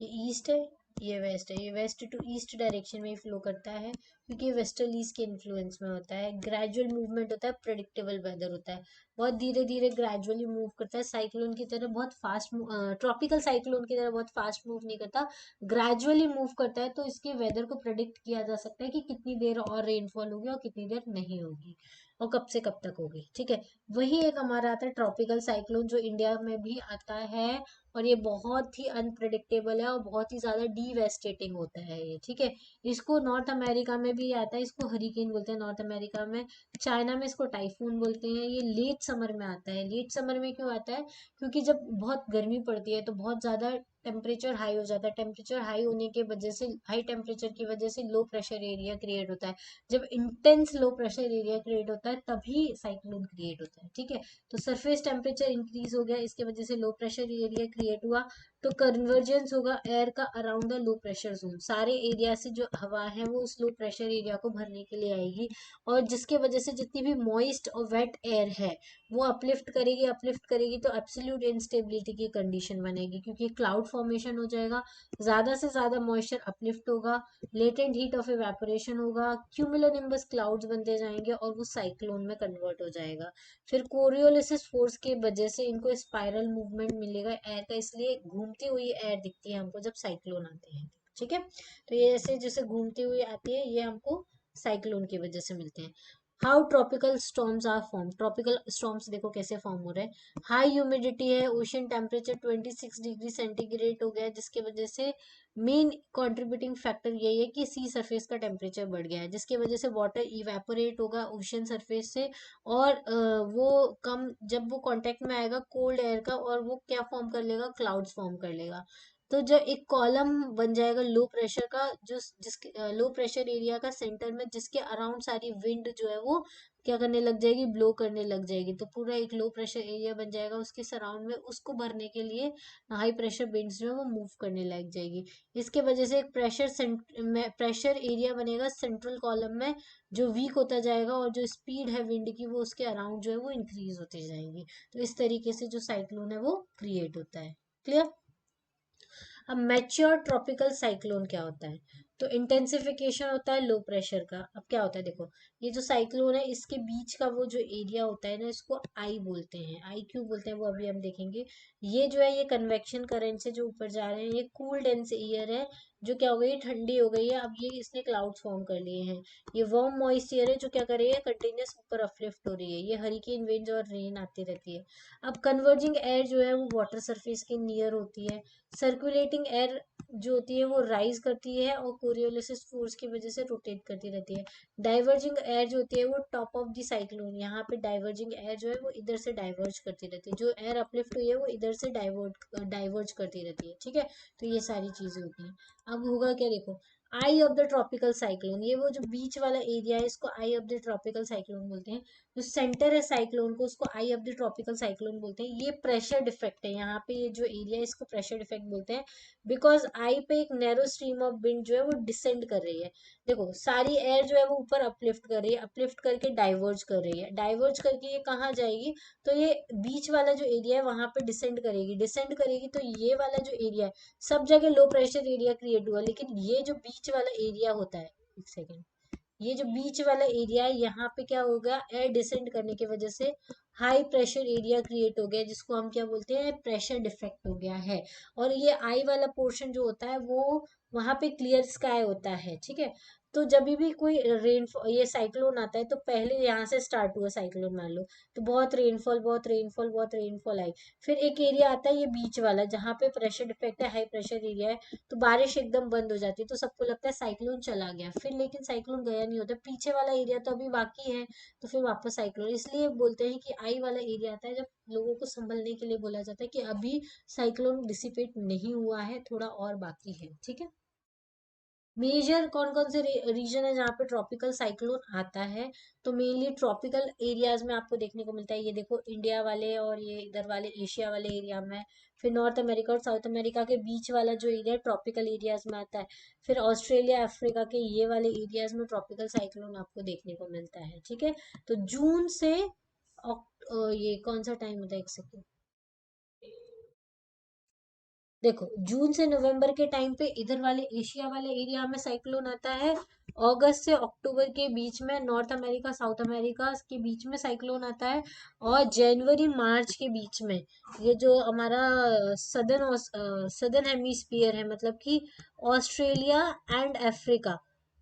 ये ईस्ट है, ये वेस्ट है, ये वेस्ट टू ईस्ट डायरेक्शन में फ्लो करता है क्योंकि ये वेस्टर्लीज के इन्फ्लुएंस में होता है। ग्रेजुअल मूवमेंट होता है, प्रेडिक्टेबल वेदर होता है, बहुत धीरे धीरे ग्रेजुअली मूव करता है, साइक्लोन की तरह बहुत फास्ट, ट्रॉपिकल साइक्लोन की तरह बहुत फास्ट मूव नहीं करता, ग्रेजुअली मूव करता है। तो इसके वेदर को प्रेडिक्ट किया जा सकता है कि कितनी देर और रेनफॉल होगी और कितनी देर नहीं होगी और कब से कब तक होगी, ठीक है। वही एक हमारा आता है ट्रॉपिकल साइक्लोन जो इंडिया में भी आता है, और ये बहुत ही अनप्रिडिक्टेबल है और बहुत ही ज्यादा डीवेस्टेटिंग होता है ये, ठीक है। इसको नॉर्थ अमेरिका में भी आता है, इसको हरिकेन बोलते हैं नॉर्थ अमेरिका में, चाइना में इसको टाइफून बोलते हैं। ये लेट समर में आता है। लेट समर में क्यों आता है? क्योंकि जब बहुत गर्मी पड़ती है तो बहुत ज्यादा टेम्परेचर हाई हो जाता है, टेम्परेचर हाई होने के वजह से, हाई टेम्परेचर की वजह से लो प्रेशर एरिया क्रिएट होता है। जब intense low pressure area create होता है तभी साइक्लोन क्रिएट होता है, ठीक है। तो सरफेस टेम्परेचर इंक्रीज हो गया, इसके वजह से लो प्रेशर एरिया क्रिएट हुआ, तो कन्वर्जेंस होगा एयर का around the low pressure zone. सारे एरिया से जो हवा है वो उस लो प्रेशर एरिया को भरने के लिए आएगी, और जिसके वजह से जितनी भी मॉइस्ट और वेट एयर है वो अपलिफ्ट करेगी, अपलिफ्ट करेगी, तो एब्सोल्यूट इंस्टेबिलिटी की कंडीशन बनेगी क्योंकि क्लाउड फॉर्मेशन हो जाएगा, ज्यादा से ज्यादा मॉइस्चर अपलिफ्ट होगा, लेटेंट हीट ऑफ इवेपोरेशन होगा, क्यूमुलोनिम्बस क्लाउड्स बनते जाएंगे और वो साइक्लोन में कन्वर्ट हो जाएगा। फिर कोरियोलिसिस फोर्स के वजह से इनको स्पाइरल मूवमेंट मिलेगा एयर का, इसलिए घूमती हुई एयर दिखती है हमको जब साइक्लोन आते हैं, ठीक है। तो ये ऐसे जैसे घूमती हुई आती है, ये हमको साइक्लोन की वजह से मिलते हैं। How tropical storms are form, tropical storms देखो कैसे फॉर्म हो रहे हैं। हाई ह्यूमिडिटी है, ओशन टेम्परेचर 26 डिग्री सेंटीग्रेड हो गया है, जिसकी वजह से मेन कंट्रीब्यूटिंग फैक्टर यही है कि सी सरफेस का टेम्परेचर बढ़ गया है, जिसकी वजह से वाटर इवेपोरेट होगा ओशन सरफेस से, और वो कम, जब वो कांटेक्ट में आएगा कोल्ड एयर का, और वो क्या फॉर्म कर लेगा, क्लाउड्स फॉर्म कर लेगा। तो जब एक कॉलम बन जाएगा लो प्रेशर का, जो जिसके लो प्रेशर एरिया का सेंटर में, जिसके अराउंड सारी विंड जो है वो क्या करने लग जाएगी, ब्लो करने लग जाएगी, तो पूरा एक लो प्रेशर एरिया बन जाएगा उसके सराउंड में, उसको भरने के लिए हाई प्रेशर विंड्स जो है वो मूव करने लग जाएगी। इसके वजह से एक प्रेशर एरिया बनेगा सेंट्रल कॉलम में, जो वीक होता जाएगा, और जो स्पीड है विंड की वो उसके अराउंड जो है वो इंक्रीज होती जाएगी। तो इस तरीके से जो साइक्लोन है वो क्रिएट होता है। क्लियर? अब मैच्योर ट्रॉपिकल साइक्लोन क्या होता है? तो इंटेंसिफिकेशन होता है लो प्रेशर का। अब क्या होता है देखो, ये जो साइक्लोन है इसके बीच का वो जो एरिया होता है ना, इसको आई बोलते हैं। आई क्यों बोलते हैं वो अभी हम देखेंगे। ये जो है ये कन्वेक्शन करंट से जो ऊपर जा रहे हैं, ये कूल डेंस एयर है, जो क्या हो गई, ठंडी हो गई है, अब ये इसने क्लाउड्स फॉर्म कर लिए हैं। ये वार्म मॉइस्ट एयर है जो क्या कर रही है, कंटिन्यूस ऊपर अपलिफ्ट हो रही है, ये हरिकेन विंड्स और रेन आती रहती है। अब कन्वर्जिंग एयर जो है वो वाटर सरफेस के नियर होती है, सर्कुलेटिंग एयर जो होती है वो राइज करती है और कोरियोलिसिस फोर्स की वजह से रोटेट करती रहती है। डाइवर्जिंग एयर जो होती है वो टॉप ऑफ द साइक्लोन, यहाँ पे डाइवर्जिंग एयर जो है वो इधर से डाइवर्ज करती रहती है, जो एयर अपलिफ्ट हुई है वो इधर से डाइवर्ज करती रहती है, ठीक है। तो ये सारी चीजें होती हैं। अब होगा क्या देखो, आई ऑफ द ट्रॉपिकल साइक्लोन, ये वो जो बीच वाला एरिया है इसको आई ऑफ द ट्रॉपिकल साइक्लोन बोलते हैं। जो सेंटर है साइक्लोन को उसको आई ऑफ द ट्रॉपिकल साइक्लोन बोलते हैं। ये प्रेशर डिफेक्ट है, यहाँ पे ये जो एरिया है इसको प्रेशर डिफेक्ट बोलते हैं, बिकॉज आई पे एक नैरो स्ट्रीम ऑफ विंड जो है वो डिसेंड कर रही है। देखो सारी एयर जो है वो ऊपर अपलिफ्ट कर रही है, अपलिफ्ट करके डाइवर्ज कर रही है, डाइवर्ज करके ये कहाँ जाएगी, तो ये बीच वाला जो एरिया है वहां पे डिसेंड करेगी, डिसेंड करेगी, तो ये वाला जो एरिया है, सब जगह लो प्रेशर एरिया क्रिएट हुआ, लेकिन ये जो बीच वाला एरिया होता है, एक सेकेंड, ये जो बीच वाला एरिया है यहाँ पे क्या हो गया, एयर डिसेंड करने की वजह से हाई प्रेशर एरिया क्रिएट हो गया, जिसको हम क्या बोलते हैं, प्रेशर डिफेक्ट हो गया है। और ये आई वाला पोर्शन जो होता है वो वहां पे क्लियर स्काई होता है, ठीक है। तो जब भी कोई रेन, ये साइक्लोन आता है तो पहले यहाँ से स्टार्ट हुआ साइक्लोन मान लो, तो बहुत रेनफॉल, बहुत रेनफॉल, बहुत रेनफॉल आई, फिर एक एरिया आता है ये बीच वाला जहाँ पे प्रेशर डिफेक्ट है, हाई प्रेशर एरिया है, तो बारिश एकदम बंद हो जाती है, तो सबको लगता है साइक्लोन चला गया, फिर लेकिन साइक्लोन गया नहीं होता, पीछे वाला एरिया तो अभी बाकी है, तो फिर वापस साइक्लोन। इसलिए बोलते हैं कि आई वाला एरिया आता है जब लोगों को संभलने के लिए बोला जाता है कि अभी साइक्लोन डिसिपेट नहीं हुआ है, थोड़ा और बाकी है, ठीक है। मेजर कौन कौन से रीजन है जहाँ पे ट्रॉपिकल साइक्लोन आता है? तो मेनली ट्रॉपिकल एरियाज में आपको देखने को मिलता है, ये देखो इंडिया वाले और ये इधर वाले एशिया वाले एरिया में, फिर नॉर्थ अमेरिका और साउथ अमेरिका के बीच वाला जो एरिया है ट्रॉपिकल एरियाज में आता है, फिर ऑस्ट्रेलिया अफ्रीका के ये वाले एरियाज में ट्रॉपिकल साइक्लोन आपको देखने को मिलता है, ठीक है। तो जून से ये कौन सा टाइम होता है, एक सेकेंड, देखो जून से नवंबर के टाइम पे इधर वाले एशिया वाले एरिया में साइक्लोन आता है। अगस्त से अक्टूबर के बीच में नॉर्थ अमेरिका साउथ अमेरिका के बीच में साइक्लोन आता है। और जनवरी मार्च के बीच में ये जो हमारा सदर्न हेमिस्फीयर है, मतलब कि ऑस्ट्रेलिया एंड अफ्रीका,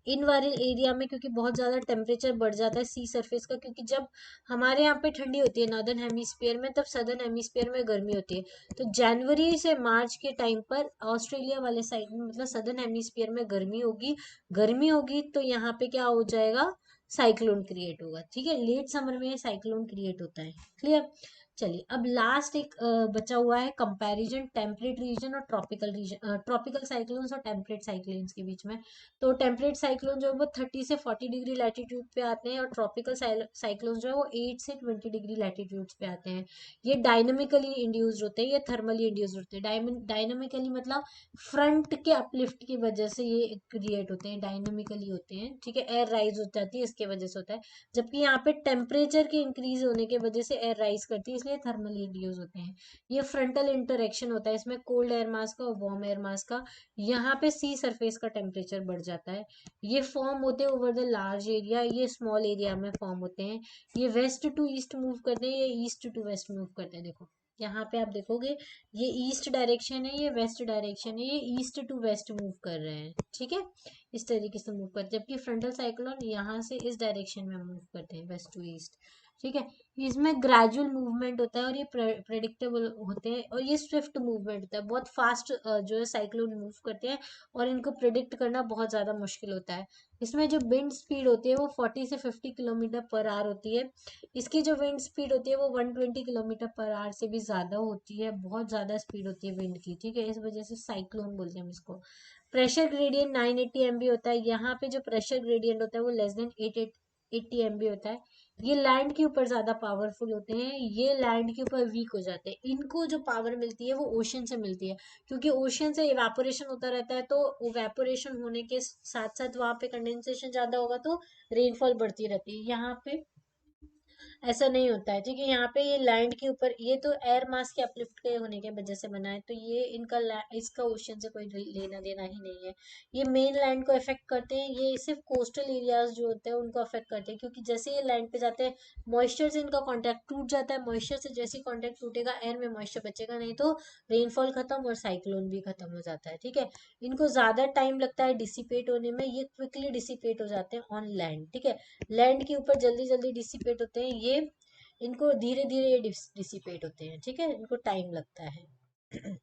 इन वाले एरिया में, क्योंकि बहुत ज़्यादा टेम्परेचर बढ़ जाता है सी सरफेस का, क्योंकि जब हमारे यहाँ पे ठंडी होती है नॉर्दर्न हेमिस्फीयर में, तब सदर्न हेमिस्फीयर में गर्मी होती है। तो जनवरी से मार्च के टाइम पर ऑस्ट्रेलिया वाले साइड में, मतलब सदर्न हेमिस्फीयर में गर्मी होगी। गर्मी होगी तो यहाँ पे क्या हो जाएगा, साइक्लोन क्रिएट होगा। ठीक है, लेट समर में साइक्लोन क्रिएट होता है। क्लियर। चलिए अब लास्ट एक बचा हुआ है कंपैरिजन टेम्परेट रीजन और ट्रॉपिकल रीजन, ट्रॉपिकल साइक्लोन्स और टेम्परेट साइक्लोन्स के बीच में। तो टेम्परेट साइक्लोन जो है वो 30 से 40 डिग्री लैटिट्यूड पे आते हैं, और ट्रॉपिकल साइक्लोन जो है वो 8 से 20 डिग्री लैटिट्यूड पे आते हैं। ये डायनामिकली इंड्यूस्ड होते हैं, ये थर्मली इंड्यूस्ड होते हैं। डायनामिकली मतलब फ्रंट के अपलिफ्ट की वजह से ये क्रिएट होते हैं, डायनामिकली होते हैं। ठीक है, एयर राइज हो जाती है इसके वजह से होता है। जबकि यहाँ पे टेम्परेचर के इंक्रीज होने की वजह से एयर राइज करती है, इसलिए थर्मली इंड्यूस होते हैं। ये फ्रंटल इंटरेक्शन होता है इसमें कोल्ड एयर मास का और वार्म एयर मास का। यहाँ पे सी सरफेस का टेम्परेचर बढ़ जाता है। ये फॉर्म होते हैं ओवर द लार्ज एरिया, ये स्मॉल एरिया में फॉर्म होते हैं। ये वेस्ट टू ईस्ट मूव करते हैं, ये ईस्ट टू वेस्ट मूव करते हैं। देखो यहाँ पे आप देखोगे, ये ईस्ट डायरेक्शन है, ये वेस्ट डायरेक्शन है, ये ईस्ट टू वेस्ट मूव कर रहे हैं। ठीक है, इस तरीके से मूव करते हैं, जबकि फ्रंटल साइक्लोन यहाँ से इस डायरेक्शन में मूव करते हैं, वेस्ट टू ईस्ट। ठीक है, इसमें ग्रेजुअल मूवमेंट होता है और ये प्रेडिक्टेबल होते हैं, और ये स्विफ्ट मूवमेंट होता है, बहुत फास्ट जो है साइक्लोन मूव करते हैं, और इनको प्रिडिक्ट करना बहुत ज़्यादा मुश्किल होता है। इसमें जो विंड स्पीड होती है वो 40 से 50 किलोमीटर पर आवर होती है। इसकी जो विंड स्पीड होती है वो 120 किलोमीटर पर आवर से भी ज़्यादा होती है, बहुत ज़्यादा स्पीड होती है विंड की। ठीक है, इस वजह से साइक्लोन बोलते हैं हम इसको। प्रेशर ग्रेडियंट 980 MB होता है। यहाँ पे जो प्रेशर ग्रेडियंट होता है वो लेस देन 80 MB होता है। ये लैंड के ऊपर ज्यादा पावरफुल होते हैं, ये लैंड के ऊपर वीक हो जाते हैं। इनको जो पावर मिलती है वो ओशन से मिलती है, क्योंकि ओशन से इवेपोरेशन होता रहता है, तो इवेपोरेशन होने के साथ साथ वहां पे कंडेंसेशन ज्यादा होगा तो रेनफॉल बढ़ती रहती है। यहाँ पे ऐसा नहीं होता है। ठीक है, यहाँ पे ये लैंड के ऊपर, ये तो एयर मास के अपलिफ्ट के होने के वजह से बना है, तो ये इनका इसका ओशन से कोई लेना देना ही नहीं है। ये मेन लैंड को अफेक्ट करते हैं, ये सिर्फ कोस्टल एरियाज जो होते हैं उनको अफेक्ट करते हैं, क्योंकि जैसे ये लैंड पे जाते हैं मॉइस्चर से इनका कॉन्टैक्ट टूट जाता है। मॉइस्चर से जैसे कॉन्टैक्ट टूटेगा एयर में मॉइस्चर बचेगा नहीं, तो रेनफॉल खत्म और साइक्लोन भी खत्म हो जाता है। ठीक है, इनको ज्यादा टाइम लगता है डिसिपेट होने में, ये क्विकली डिसिपेट हो जाते हैं ऑन लैंड। ठीक है, लैंड के ऊपर जल्दी जल्दी डिसिपेट होते हैं ये, इनको धीरे धीरे डिसिपेट होते हैं। ठीक है, इनको टाइम लगता है।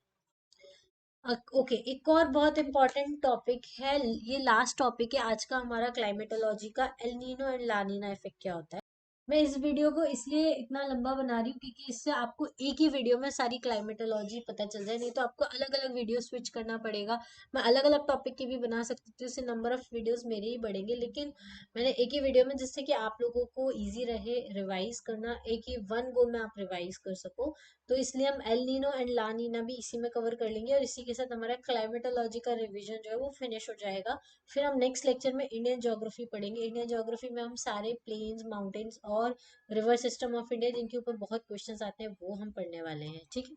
ओके, एक और बहुत इंपॉर्टेंट टॉपिक है, ये लास्ट टॉपिक है आज का हमारा क्लाइमेटोलॉजी का, El Nino and La Nina effect क्या होता है। मैं इस वीडियो को इसलिए इतना लंबा बना रही हूँ क्योंकि इससे आपको एक ही वीडियो में सारी क्लाइमेटोलॉजी पता चल जाए, नहीं तो आपको अलग अलग वीडियो स्विच करना पड़ेगा। मैं अलग अलग टॉपिक की भी बना सकती थी, उससे नंबर ऑफ वीडियोस मेरे ही बढ़ेंगे, लेकिन मैंने एक ही वीडियो में, जिससे कि आप लोगों को इजी रहे रिवाइज करना, एक ही वन गो में आप रिवाइज कर सको, तो इसलिए हम L Nino and La Neena भी इसी में कवर कर लेंगे, और इसी के साथ हमारा क्लाइमेटोलॉजी का रिविजन जो है वो फिनिश हो जाएगा। फिर हम नेक्स्ट लेक्चर में इंडियन ज्योग्राफी पढ़ेंगे। इंडियन ज्योग्राफी में हम सारे प्लेन्स माउंटेन्स और रिवर सिस्टम ऑफ इंडिया, जिनके ऊपर बहुत क्वेश्चंस आते हैं, वो हम पढ़ने वाले हैं। ठीक है,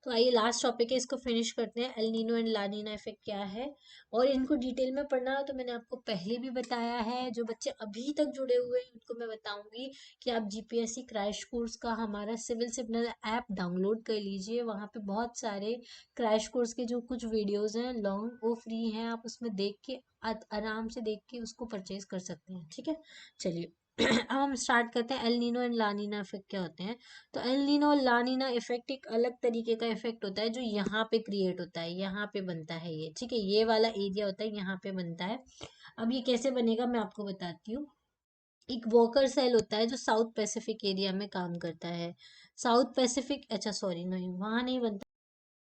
तो आइए लास्ट टॉपिक है, इसको फिनिश करते हैं, El Nino and La Nina effect क्या है। और इनको डिटेल में पढ़ना हो तो मैंने आपको पहले भी बताया है, जो बच्चे अभी तक जुड़े हुए हैं उनको मैं बताऊंगी कि आप जीपीएससी क्रैश कोर्स का हमारा सिविल सिग्नल ऐप डाउनलोड कर लीजिए। वहाँ पे बहुत सारे क्रैश कोर्स के जो कुछ वीडियोस हैं लॉन्ग, वो फ्री हैं, आप उसमें देख के आराम से देख के उसको परचेज कर सकते हैं। ठीक है, चलिए अब हम स्टार्ट करते हैं, El Nino and La Nina effect क्या होते हैं। तो एल नीनो और ला नीना इफेक्ट एक अलग तरीके का इफेक्ट होता है, जो यहाँ पे क्रिएट होता है, यहाँ पे बनता है ये। ठीक है, ये वाला एरिया होता है, यहाँ पे बनता है। अब ये कैसे बनेगा मैं आपको बताती हूँ। एक वॉकर सेल होता है जो साउथ पैसिफिक एरिया में काम करता है। साउथ पैसिफिक, अच्छा सॉरी, नहीं वहां नहीं बनता,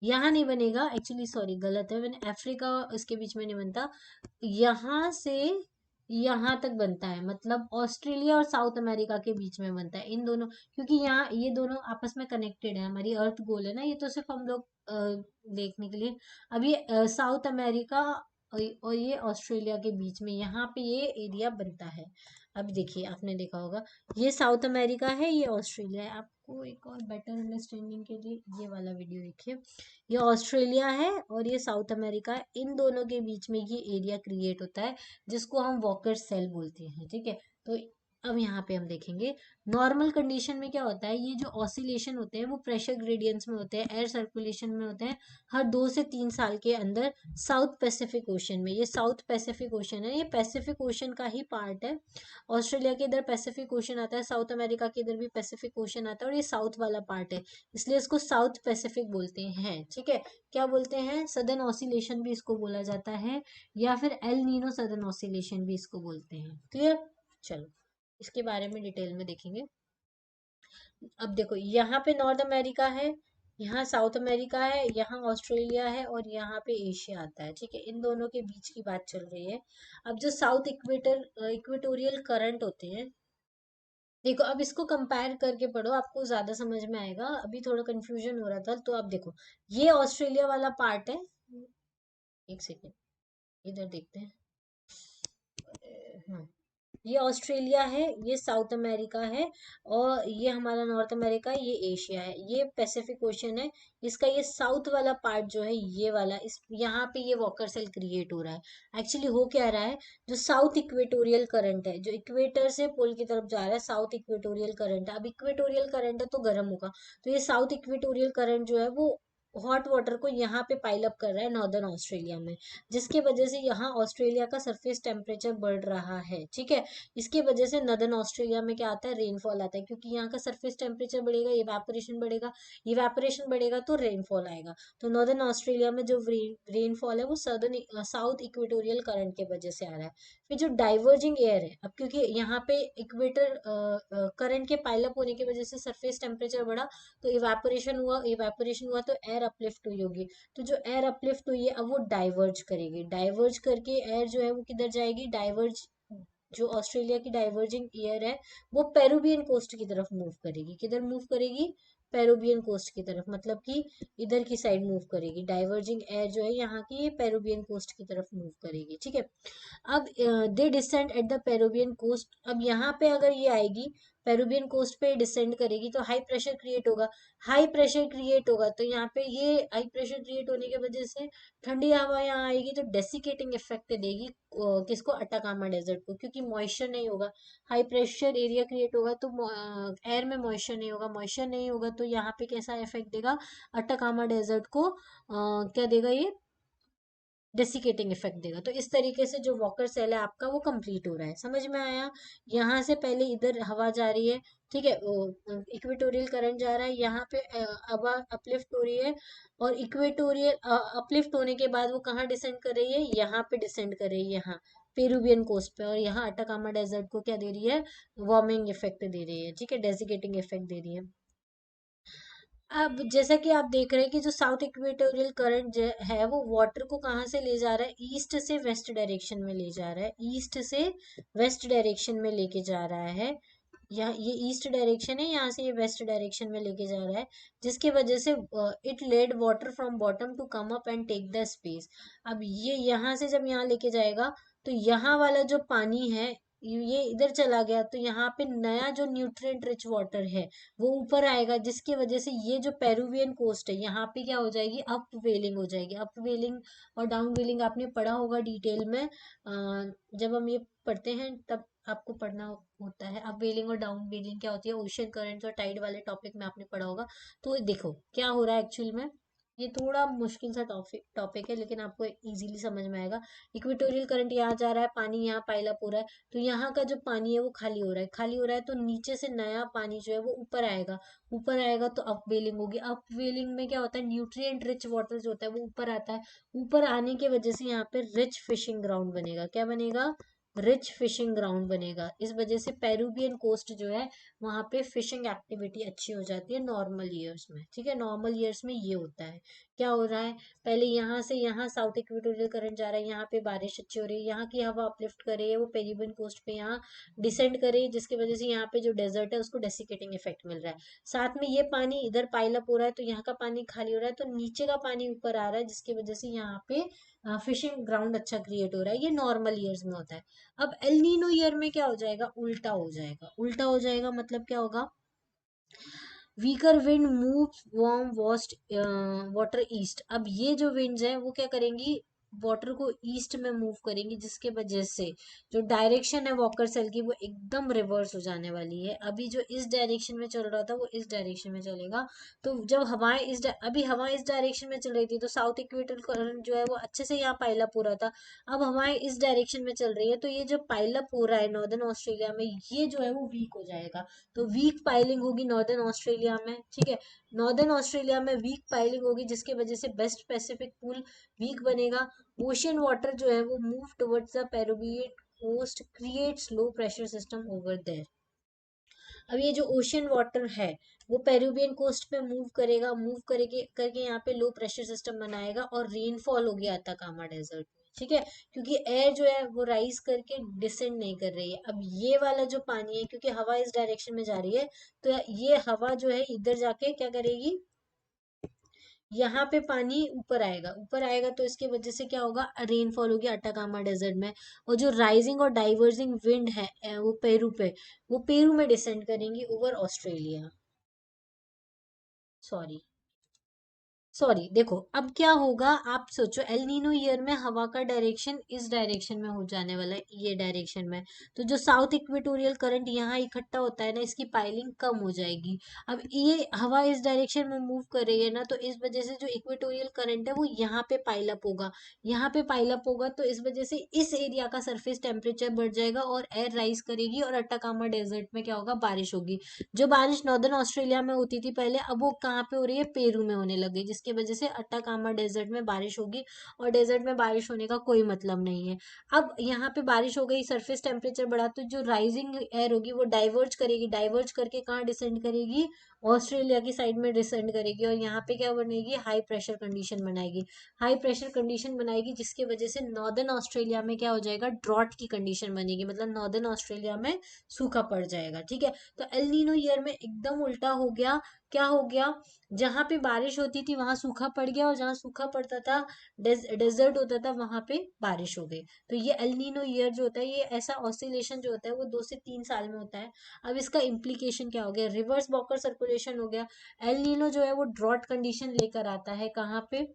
यहाँ नहीं बनेगा एक्चुअली, सॉरी गलत है, मैंने अफ्रीका इसके बीच में नहीं बनता, यहाँ से यहाँ तक बनता है, मतलब ऑस्ट्रेलिया और साउथ अमेरिका के बीच में बनता है, इन दोनों, क्योंकि यहाँ ये दोनों आपस में कनेक्टेड है, हमारी अर्थ गोल है ना, ये तो सिर्फ हम लोग देखने के लिए। अब ये साउथ अमेरिका और ये ऑस्ट्रेलिया के बीच में यहाँ पे ये एरिया बनता है। अब देखिए, आपने देखा होगा ये साउथ अमेरिका है, ये ऑस्ट्रेलिया है। आपको एक और बेटर अंडरस्टैंडिंग के लिए ये वाला वीडियो देखिए। ये ऑस्ट्रेलिया है और ये साउथ अमेरिका है। इन दोनों के बीच में ये एरिया क्रिएट होता है जिसको हम वॉकर सेल बोलते हैं, ठीक है। तो अब यहाँ पे हम देखेंगे नॉर्मल कंडीशन में क्या होता है। ये जो ऑसिलेशन होते हैं वो प्रेशर ग्रेडियंट्स में होते हैं, एयर सर्कुलेशन में होते हैं हर 2 से 3 साल के अंदर साउथ पैसिफिक ओशन में। ये साउथ पैसिफिक ओशन है, ये पैसिफिक ओशन का ही पार्ट है। ऑस्ट्रेलिया के इधर पैसिफिक ओशन आता है, साउथ अमेरिका के इधर भी पैसिफिक ओशन आता है, और ये साउथ वाला पार्ट है, इसलिए इसको साउथ पैसिफिक बोलते हैं, ठीक है। क्या बोलते हैं, सदर्न ऑसिलेशन भी इसको बोला जाता है, या फिर एल नीनो सदर्न ऑसिलेशन भी इसको बोलते हैं। क्लियर। चलो इसके बारे में डिटेल में देखेंगे। अब देखो, यहाँ पे नॉर्थ अमेरिका है, यहाँ साउथ अमेरिका है, यहाँ ऑस्ट्रेलिया है, और यहाँ पे एशिया आता है, ठीक है। इन दोनों के बीच की बात चल रही है। अब जो साउथ इक्वेटोरियल करंट होते हैं, देखो अब इसको कंपेयर करके पढ़ो, आपको ज्यादा समझ में आएगा। अभी थोड़ा कंफ्यूजन हो रहा था, तो अब देखो ये ऑस्ट्रेलिया वाला पार्ट है। एक सेकेंड, इधर देखते हैं। हाँ, ये ऑस्ट्रेलिया है, ये साउथ अमेरिका है, और ये हमारा नॉर्थ अमेरिका है, ये एशिया है, ये पैसिफिक ओशन है। इसका ये साउथ वाला पार्ट जो है, ये वाला, इस यहाँ पे ये वॉकर सेल क्रिएट हो रहा है। एक्चुअली हो क्या रहा है, जो साउथ इक्वेटोरियल करंट है, जो इक्वेटर से पोल की तरफ जा रहा है, साउथ इक्वेटोरियल करंट है। अब इक्वेटोरियल करंट है तो गर्म होगा, तो ये साउथ इक्वेटोरियल करंट जो है वो हॉट वाटर को यहाँ पे पाइल अप कर रहा है नॉर्दर्न ऑस्ट्रेलिया में, जिसकी वजह से यहाँ ऑस्ट्रेलिया का सरफेस टेम्परेचर बढ़ रहा है, ठीक है। इसकी वजह से नदर्न ऑस्ट्रेलिया में क्या आता है, रेनफॉल आता है, क्योंकि यहाँ का सरफेस टेम्परेचर बढ़ेगा, इवेपोरेशन बढ़ेगा, इवेपोरेशन बढ़ेगा तो रेनफॉल आएगा। तो नॉर्दर्न ऑस्ट्रेलिया में जो रेनफॉल है वो सदर्न साउथ इक्वेटोरियल करंट के वजह से आ रहा है। फिर जो डाइवर्जिंग एयर है, अब क्योंकि यहाँ पे इक्वेटर करंट के पाइलअप होने की वजह से सरफेस टेम्परेचर बढ़ा, तो इवेपोरेशन हुआ तो एयर अपलिफ्ट हुई होगी। तो जो एयर अपलिफ्ट हुई है, अब वो डाइवर्ज करेगी, डाइवर्ज करके एयर जो है वो किधर जाएगी, डाइवर्ज, जो ऑस्ट्रेलिया की डाइवर्जिंग एयर है वो पेरुवियन कोस्ट की तरफ मूव करेगी। किधर मूव करेगी, पेरुवियन कोस्ट की तरफ, मतलब कि इधर की साइड मूव करेगी। डाइवर्जिंग एयर जो है यहाँ की, ये पेरुवियन कोस्ट की तरफ मूव करेगी, ठीक है। अब they descend at the Peruvian coast. अब यहाँ पे अगर ये आएगी, पेरुवियन कोस्ट पे डिसेंड करेगी, तो हाई प्रेशर क्रिएट होगा। हाई प्रेशर क्रिएट होगा तो यहाँ पे ये हाई प्रेशर क्रिएट होने की वजह से ठंडी हवा यहाँ आएगी, तो डेसिकेटिंग इफेक्ट देगी किसको, अटाकामा डेजर्ट को, क्योंकि मॉइस्चर नहीं होगा। हाई प्रेशर एरिया क्रिएट होगा तो एयर में मॉइस्चर नहीं होगा, मॉइस्चर नहीं होगा तो यहाँ पे कैसा इफेक्ट देगा, अटाकामा डेजर्ट को क्या देगा, ये डेसिकेटिंग इफेक्ट देगा। तो इस तरीके से जो वॉकर सेल है आपका वो कंप्लीट हो रहा है। समझ में आया। यहाँ से पहले इधर हवा जा रही है, ठीक है, इक्वेटोरियल करंट जा रहा है, यहाँ पे हवा अपलिफ्ट हो रही है, और इक्वेटोरियल अपलिफ्ट होने के बाद वो कहाँ डिसेंड कर रही है, यहाँ पे डिसेंड कर रही है, यहाँ पेरुवियन कोस्ट पे, और यहाँ अटाकामा डेजर्ट को क्या दे रही है, वार्मिंग इफेक्ट दे रही है, ठीक है, डेसिकेटिंग इफेक्ट दे रही है। अब जैसा कि आप देख रहे हैं कि जो साउथ इक्वेटोरियल करंट है वो वाटर को कहाँ से ले जा रहा है, ईस्ट से वेस्ट डायरेक्शन में ले जा रहा है, ईस्ट से वेस्ट डायरेक्शन में लेके जा रहा है। यहाँ ये ईस्ट डायरेक्शन है, यहाँ से ये वेस्ट डायरेक्शन में लेके जा रहा है, जिसकी वजह से it led water from bottom to come up and take the space. अब ये यहाँ से जब यहाँ लेके जाएगा, तो यहाँ वाला जो पानी है ये इधर चला गया, तो यहाँ पे नया जो न्यूट्रिएंट रिच वाटर है वो ऊपर आएगा, जिसकी वजह से ये जो पेरुवियन कोस्ट है यहाँ पे क्या हो जाएगी, अप वेलिंग हो जाएगी। अप वेलिंग और डाउन वेलिंग आपने पढ़ा होगा डिटेल में, जब हम ये पढ़ते हैं तब आपको पढ़ना होता है। अप वेलिंग और डाउन वेलिंग क्या होती है, ओशन करंट्स और टाइड वाले टॉपिक में आपने पढ़ा होगा। तो देखो क्या हो रहा है एक्चुअल में, ये थोड़ा मुश्किल सा टॉपिक है, लेकिन आपको इजीली समझ में आएगा। इक्वेटोरियल करंट यहाँ जा रहा है, पानी यहाँ पाइल अप हो रहा है, तो यहाँ का जो पानी है वो खाली हो रहा है, खाली हो रहा है, तो नीचे से नया पानी जो है वो ऊपर आएगा। ऊपर आएगा तो अप वेलिंग होगी। अप वेलिंग में क्या होता है, न्यूट्रिएंट रिच वाटर जो होता है वो ऊपर आता है। ऊपर आने की वजह से यहाँ पे रिच फिशिंग ग्राउंड बनेगा। क्या बनेगा, रिच फिशिंग ग्राउंड बनेगा। इस वजह से पेरुवियन कोस्ट जो है वहां पे फिशिंग एक्टिविटी अच्छी हो जाती है नॉर्मल ईयर्स में, ठीक है। नॉर्मल ईयर्स में ये होता है। क्या हो रहा है, पहले यहाँ से यहाँ साउथ इक्वेटोरियल करंट जा रहा है, यहाँ पे बारिश अच्छी हो रही है, यहाँ की हवा अपलिफ्ट कर रही है, वो पेरिबियन कोस्ट पे यहाँ डिसेंड कर रही है, जिसकी वजह से यहाँ पे जो डेजर्ट है उसको डेसिकेटिंग इफेक्ट मिल रहा है। साथ में ये पानी इधर पाइल अप हो रहा है, तो यहाँ का पानी खाली हो रहा है, तो नीचे का पानी ऊपर आ रहा है, जिसकी वजह से यहाँ पे फिशिंग ग्राउंड अच्छा क्रिएट हो रहा है, ये नॉर्मल ईयर्स में होता है। अब एल नीनो ईयर में क्या हो जाएगा, उल्टा हो जाएगा। उल्टा हो जाएगा मतलब क्या होगा, weaker wind move warm vast water east. अब ये जो विंड्स हैं वो क्या करेंगी, वाटर को ईस्ट में मूव करेंगी, जिसके वजह से जो डायरेक्शन है वॉकर सेल की वो एकदम रिवर्स हो जाने वाली है। अभी जो इस डायरेक्शन में चल रहा था वो इस डायरेक्शन में चलेगा। तो जब हवाएं अभी हवा इस डायरेक्शन में चल रही थी तो साउथ इक्वेटर करंट जो है वो अच्छे से यहाँ पाइल अप हो रहा था। अब हवाएं इस डायरेक्शन में चल रही है तो ये जो पाइल अप हो रहा है नॉर्दर्न ऑस्ट्रेलिया में, ये जो है वो वीक हो जाएगा। तो वीक पाइलिंग होगी नॉर्दर्न ऑस्ट्रेलिया में, ठीक है। नॉर्दर्न ऑस्ट्रेलिया में वीक पाइलिंग होगी जिसकी वजह से वेस्ट पैसिफिक पूल वीक बनेगा। ओशियन वाटर जो है वो move towards the Peruvian coast, creates low pressure system over there. अब ये जो ओशियन वाटर है वो पेरिबियन कोस्ट पे मूव करेगा, मूव करेगे करके यहाँ पे लो प्रेशर सिस्टम बनाएगा और रेनफॉल होगी अताकामा डेजर्ट में, ठीक है। क्योंकि एयर जो है वो राइज करके डिसेंड नहीं कर रही है। अब ये वाला जो पानी है, क्योंकि हवा इस डायरेक्शन में जा रही है, तो ये हवा जो है इधर जाके क्या करेगी, यहाँ पे पानी ऊपर आएगा। ऊपर आएगा तो इसके वजह से क्या होगा, रेनफॉल होगी अटाकामा डेजर्ट में। और जो राइजिंग और डाइवर्जिंग विंड है वो पेरू पे, वो पेरू में डिसेंड करेंगी ओवर ऑस्ट्रेलिया। सॉरी, सॉरी, देखो अब क्या होगा, आप सोचो एल नीनो ईयर में हवा का डायरेक्शन इस डायरेक्शन में हो जाने वाला है, ये डायरेक्शन में। तो जो साउथ इक्वेटोरियल करंट यहाँ इकट्ठा होता है ना, इसकी पाइलिंग कम हो जाएगी। अब ये हवा इस डायरेक्शन में मूव कर रही है ना, तो इस वजह से जो इक्वेटोरियल करंट है वो यहाँ पे पाइल अप होगा। यहाँ पे पाइल अप होगा तो इस वजह से इस एरिया का सरफेस टेम्परेचर बढ़ जाएगा और एयर राइज करेगी और अटाकामा डेजर्ट में क्या होगा, बारिश होगी। जो बारिश नॉर्दर्न ऑस्ट्रेलिया में होती थी पहले, अब वो कहाँ पे हो रही है, पेरू में होने लग गई, जिसकी वजह से अट्टाकामा डेजर्ट में बारिश होगी। और डेजर्ट में बारिश होने का कोई मतलब नहीं है। अब यहाँ पे बारिश हो गई, सरफेस टेम्परेचर बढ़ा, तो जो राइजिंग एयर होगी वो डाइवर्ज करेगी, डाइवर्ज करके कहाँ डिसेंड करेगी, ऑस्ट्रेलिया की साइड में डिसेंड करेगी। और यहाँ पे क्या बनेगी, हाई प्रेशर कंडीशन बनाएगी। हाई प्रेशर कंडीशन बनाएगी जिसकी वजह से नॉर्दर्न ऑस्ट्रेलिया में क्या हो जाएगा, ड्रॉट की कंडीशन बनेगी, मतलब नॉर्दर्न ऑस्ट्रेलिया में सूखा पड़ जाएगा, ठीक है। तो एल नीनो ईयर में एकदम उल्टा हो गया। क्या हो गया, जहां पे बारिश होती थी वहां सूखा पड़ गया, और जहां सूखा पड़ता था, डेजर्ट होता था, वहां पे बारिश हो गई। तो ये एल नीनो ईयर जो होता है, ये ऐसा ऑसिलेशन जो होता है वो 2 से 3 साल में होता है। अब इसका इम्प्लीकेशन क्या हो गया, रिवर्स बॉकर सर्कुलेशन हो गया। एल नीनो जो है वो ड्रॉट कंडीशन लेकर आता है कहाँ पे,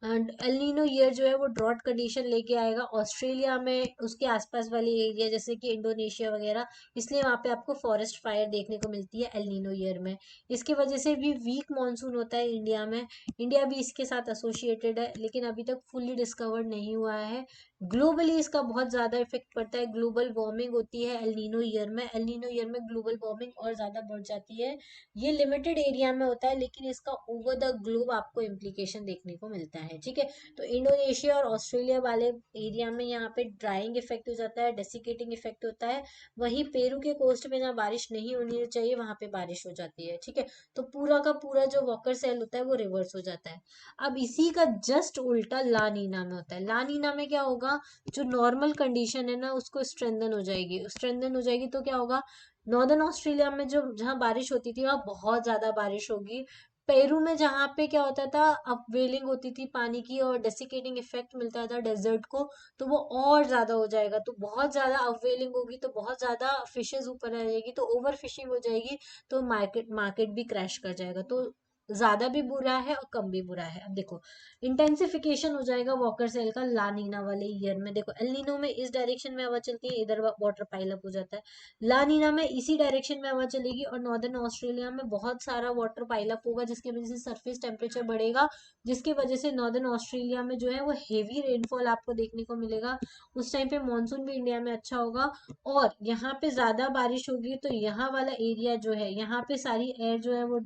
एंड एल नीनो ईयर जो है वो ड्रॉट कंडीशन लेके आएगा ऑस्ट्रेलिया में, उसके आसपास वाले एरिया जैसे कि इंडोनेशिया वगैरह। इसलिए वहाँ पे आपको फॉरेस्ट फायर देखने को मिलती है एल नीनो ईयर में। इसकी वजह से भी वीक मानसून होता है इंडिया में। इंडिया भी इसके साथ एसोसिएटेड है, लेकिन अभी तक फुल्ली डिस्कवर्ड नहीं हुआ है। ग्लोबली इसका बहुत ज्यादा इफेक्ट पड़ता है, ग्लोबल वार्मिंग होती है एल नीनो ईयर में। एल नीनो ईयर में ग्लोबल वार्मिंग और ज्यादा बढ़ जाती है। ये लिमिटेड एरिया में होता है, लेकिन इसका ओवर द ग्लोब आपको इम्प्लीकेशन देखने को मिलता है, ठीक है। तो इंडोनेशिया और ऑस्ट्रेलिया वाले एरिया में यहाँ पे ड्राइंग इफेक्ट हो जाता है, डेसिकेटिंग इफेक्ट होता है। वहीं पेरू के कोस्ट पे जहाँ बारिश नहीं होनी चाहिए वहां पे बारिश हो जाती है, ठीक है। तो पूरा का पूरा जो वॉकर सेल होता है वो रिवर्स हो जाता है। अब इसी का जस्ट उल्टा ला नीना में होता है। ला नीना में क्या होगा, जो नॉर्मल कंडीशन है ना उसको स्ट्रेंथन हो जाएगी, स्ट्रेंथन हो जाएगी तो क्या होगा, नॉर्दर्न ऑस्ट्रेलिया में जो जहाँ बारिश होती थी वहाँ बहुत ज्यादा बारिश होगी। पेरू में जहाँ पे क्या होता था, अपवेलिंग होती थी पानी की और डेसिकेटिंग इफेक्ट मिलता था डेजर्ट को, तो वो और ज्यादा हो जाएगा। तो बहुत ज्यादा अपवेलिंग होगी तो बहुत ज्यादा फिशेज ऊपर आ जाएगी, तो ओवर फिशिंग हो जाएगी, तो मार्केट मार्केट भी क्रैश कर जाएगा। तो ज्यादा भी बुरा है और कम भी बुरा है। अब देखो, इंटेंसिफिकेशन हो जाएगा वॉकर सेल का लानीना वाले ईयर में। देखो एल नीनो में इस डायरेक्शन में हवा चलती है, इधर वाटर पाइल अप हो जाता है। लानीना में इसी डायरेक्शन में हवा चलेगी और नॉर्दर्न ऑस्ट्रेलिया में बहुत सारा वाटर पाइल अप होगा, जिसकी वजह से सरफेस टेम्परेचर बढ़ेगा, जिसकी वजह से नॉर्दर्न ऑस्ट्रेलिया में जो है वो हेवी रेनफॉल आपको देखने को मिलेगा। उस टाइम पे मानसून भी इंडिया में अच्छा होगा, और यहाँ पे ज्यादा बारिश होगी तो यहाँ वाला एरिया जो है, यहाँ पे सारी एयर जो है वो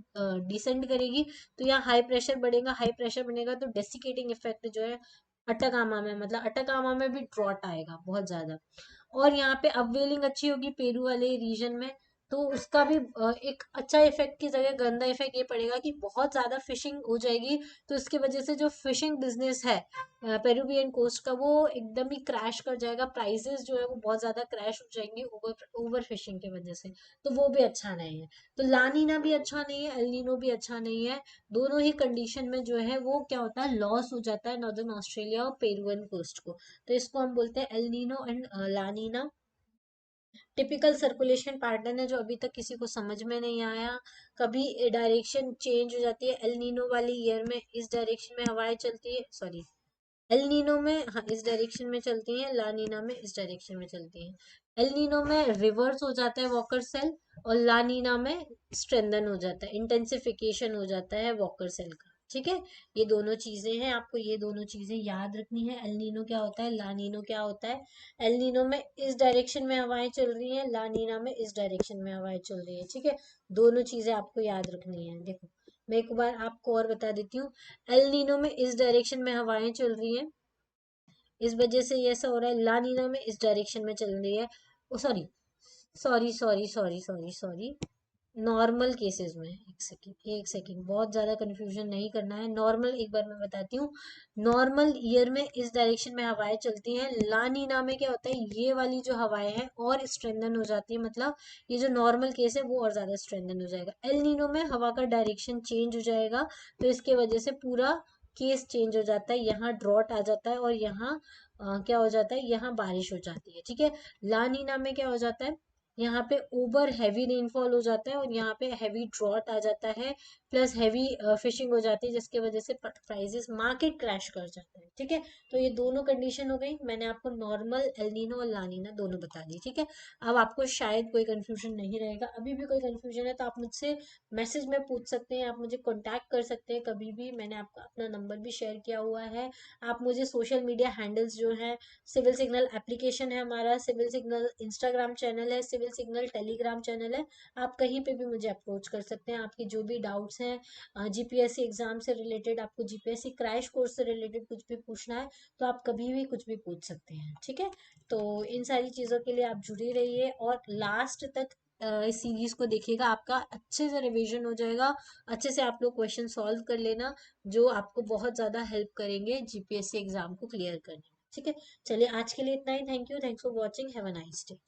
डिसेंड करेगी। तो यहाँ हाई प्रेशर बढ़ेगा, हाई प्रेशर बनेगा तो डेसिकेटिंग इफेक्ट जो है अटकामा में, मतलब अटकामा में भी ड्रॉट आएगा बहुत ज्यादा। और यहाँ पे अपवेलिंग अच्छी होगी पेरू वाले रीजन में। तो उसका भी एक अच्छा इफेक्ट की जगह गंदा इफेक्ट ये पड़ेगा कि बहुत ज्यादा फिशिंग हो जाएगी, तो इसकी वजह से जो फिशिंग बिजनेस है पेरुवियन कोस्ट का, वो एकदम ही क्रैश कर जाएगा, प्राइसेस जो है वो बहुत ज्यादा क्रैश हो जाएंगे ओवर ओवर फिशिंग की वजह से। तो वो भी अच्छा नहीं है। तो लानीना भी अच्छा नहीं है, एलनीनो भी अच्छा नहीं है। दोनों ही कंडीशन में जो है वो क्या होता है, लॉस हो जाता है नॉर्दर्न ऑस्ट्रेलिया और पेरुवियन कोस्ट को। तो इसको हम बोलते हैं El Nino and La Nina. Typical circulation pattern है जो अभी तक किसी को समझ में नहीं आया। कभी डायरेक्शन चेंज हो जाती है, एल नीनो वाली ईयर में इस डायरेक्शन में हवाएं चलती है, सॉरी, एल नीनो में हाँ इस डायरेक्शन में चलती हैं, ला नीना में इस डायरेक्शन में चलती हैं। एल नीनो में रिवर्स हो जाता है वॉकर सेल, और ला नीना में स्ट्रेंथन हो जाता है, इंटेंसिफिकेशन हो जाता है वॉकर सेल का। ठीक है, ये दोनों चीजें हैं, आपको ये दोनों चीजें याद रखनी है। एल नीनो क्या होता है, ला नीनो क्या होता है। एल नीनो में इस डायरेक्शन में हवाएं चल रही हैं, ला नीना में इस डायरेक्शन में हवाएं चल रही है। ठीक है, दोनों चीजें आपको याद रखनी है। देखो मैं एक बार आपको और बता देती हूँ। एल नीनो में इस डायरेक्शन में हवाएं चल रही हैं, इस वजह से ये ऐसा हो रहा है। ला नीना में इस डायरेक्शन में चल रही है, oh sorry sorry sorry sorry sorry sorry, normal cases में, एक सेकेंड एक सेकेंड, बहुत ज्यादा कंफ्यूजन नहीं करना है। नॉर्मल एक बार मैं बताती हूँ। नॉर्मल ईयर में इस डायरेक्शन में हवाएं चलती हैं, लानीना में क्या होता है, ये वाली जो हवाएं हैं और स्ट्रेंथन हो जाती है, मतलब ये जो नॉर्मल केस है वो और ज्यादा स्ट्रेंथन हो जाएगा। एल नीनो में हवा का डायरेक्शन चेंज हो जाएगा, तो इसके वजह से पूरा केस चेंज हो जाता है, यहाँ ड्रॉट आ जाता है और यहाँ क्या हो जाता है, यहाँ बारिश हो जाती है। ठीक है, लानीना में क्या हो जाता है, यहाँ पे ओवर हैवी रेनफॉल हो जाता है और यहाँ पे हैवी ड्रॉट आ जाता है, प्लस हैवी फिशिंग हो जाती है, जिसकी वजह से प्राइसेस मार्केट क्रैश कर जाता है। ठीक है, तो ये दोनों कंडीशन हो गई, मैंने आपको नॉर्मल, एलनीनो और लानीना दोनों बता दी। ठीक है, अब आपको शायद कोई कंफ्यूजन नहीं रहेगा। अभी भी कोई कंफ्यूजन है तो आप मुझसे मैसेज में पूछ सकते हैं, आप मुझे कॉन्टैक्ट कर सकते हैं कभी भी, मैंने आपका अपना नंबर भी शेयर किया हुआ है। आप मुझे सोशल मीडिया हैंडल्स जो है, सिविल सिग्नल एप्लीकेशन है हमारा, सिविल सिग्नल इंस्टाग्राम चैनल है, सिविल सिग्नल टेलीग्राम चैनल है, आप कहीं पे भी मुझे अप्रोच कर सकते हैं। आपकी जो भी डाउट्स हैं जीपीएससी एग्जाम से रिलेटेड, आपको जीपीएससी क्रैश कोर्स से रिलेटेड कुछ भी पूछना है, तो आप कभी भी कुछ भी पूछ सकते हैं। ठीक है, तो इन सारी चीज़ों के लिए आप जुड़े रहिए और लास्ट तक इस सीरीज को देखिएगा, आपका अच्छे से रिवीजन हो जाएगा। अच्छे से आप लोग क्वेश्चन सॉल्व कर लेना, जो आपको बहुत ज़्यादा हेल्प करेंगे जीपीएससी एग्जाम को क्लियर करने में। ठीक है, चलिए आज के लिए इतना ही। Thank you, thanks for watching, have a nice day.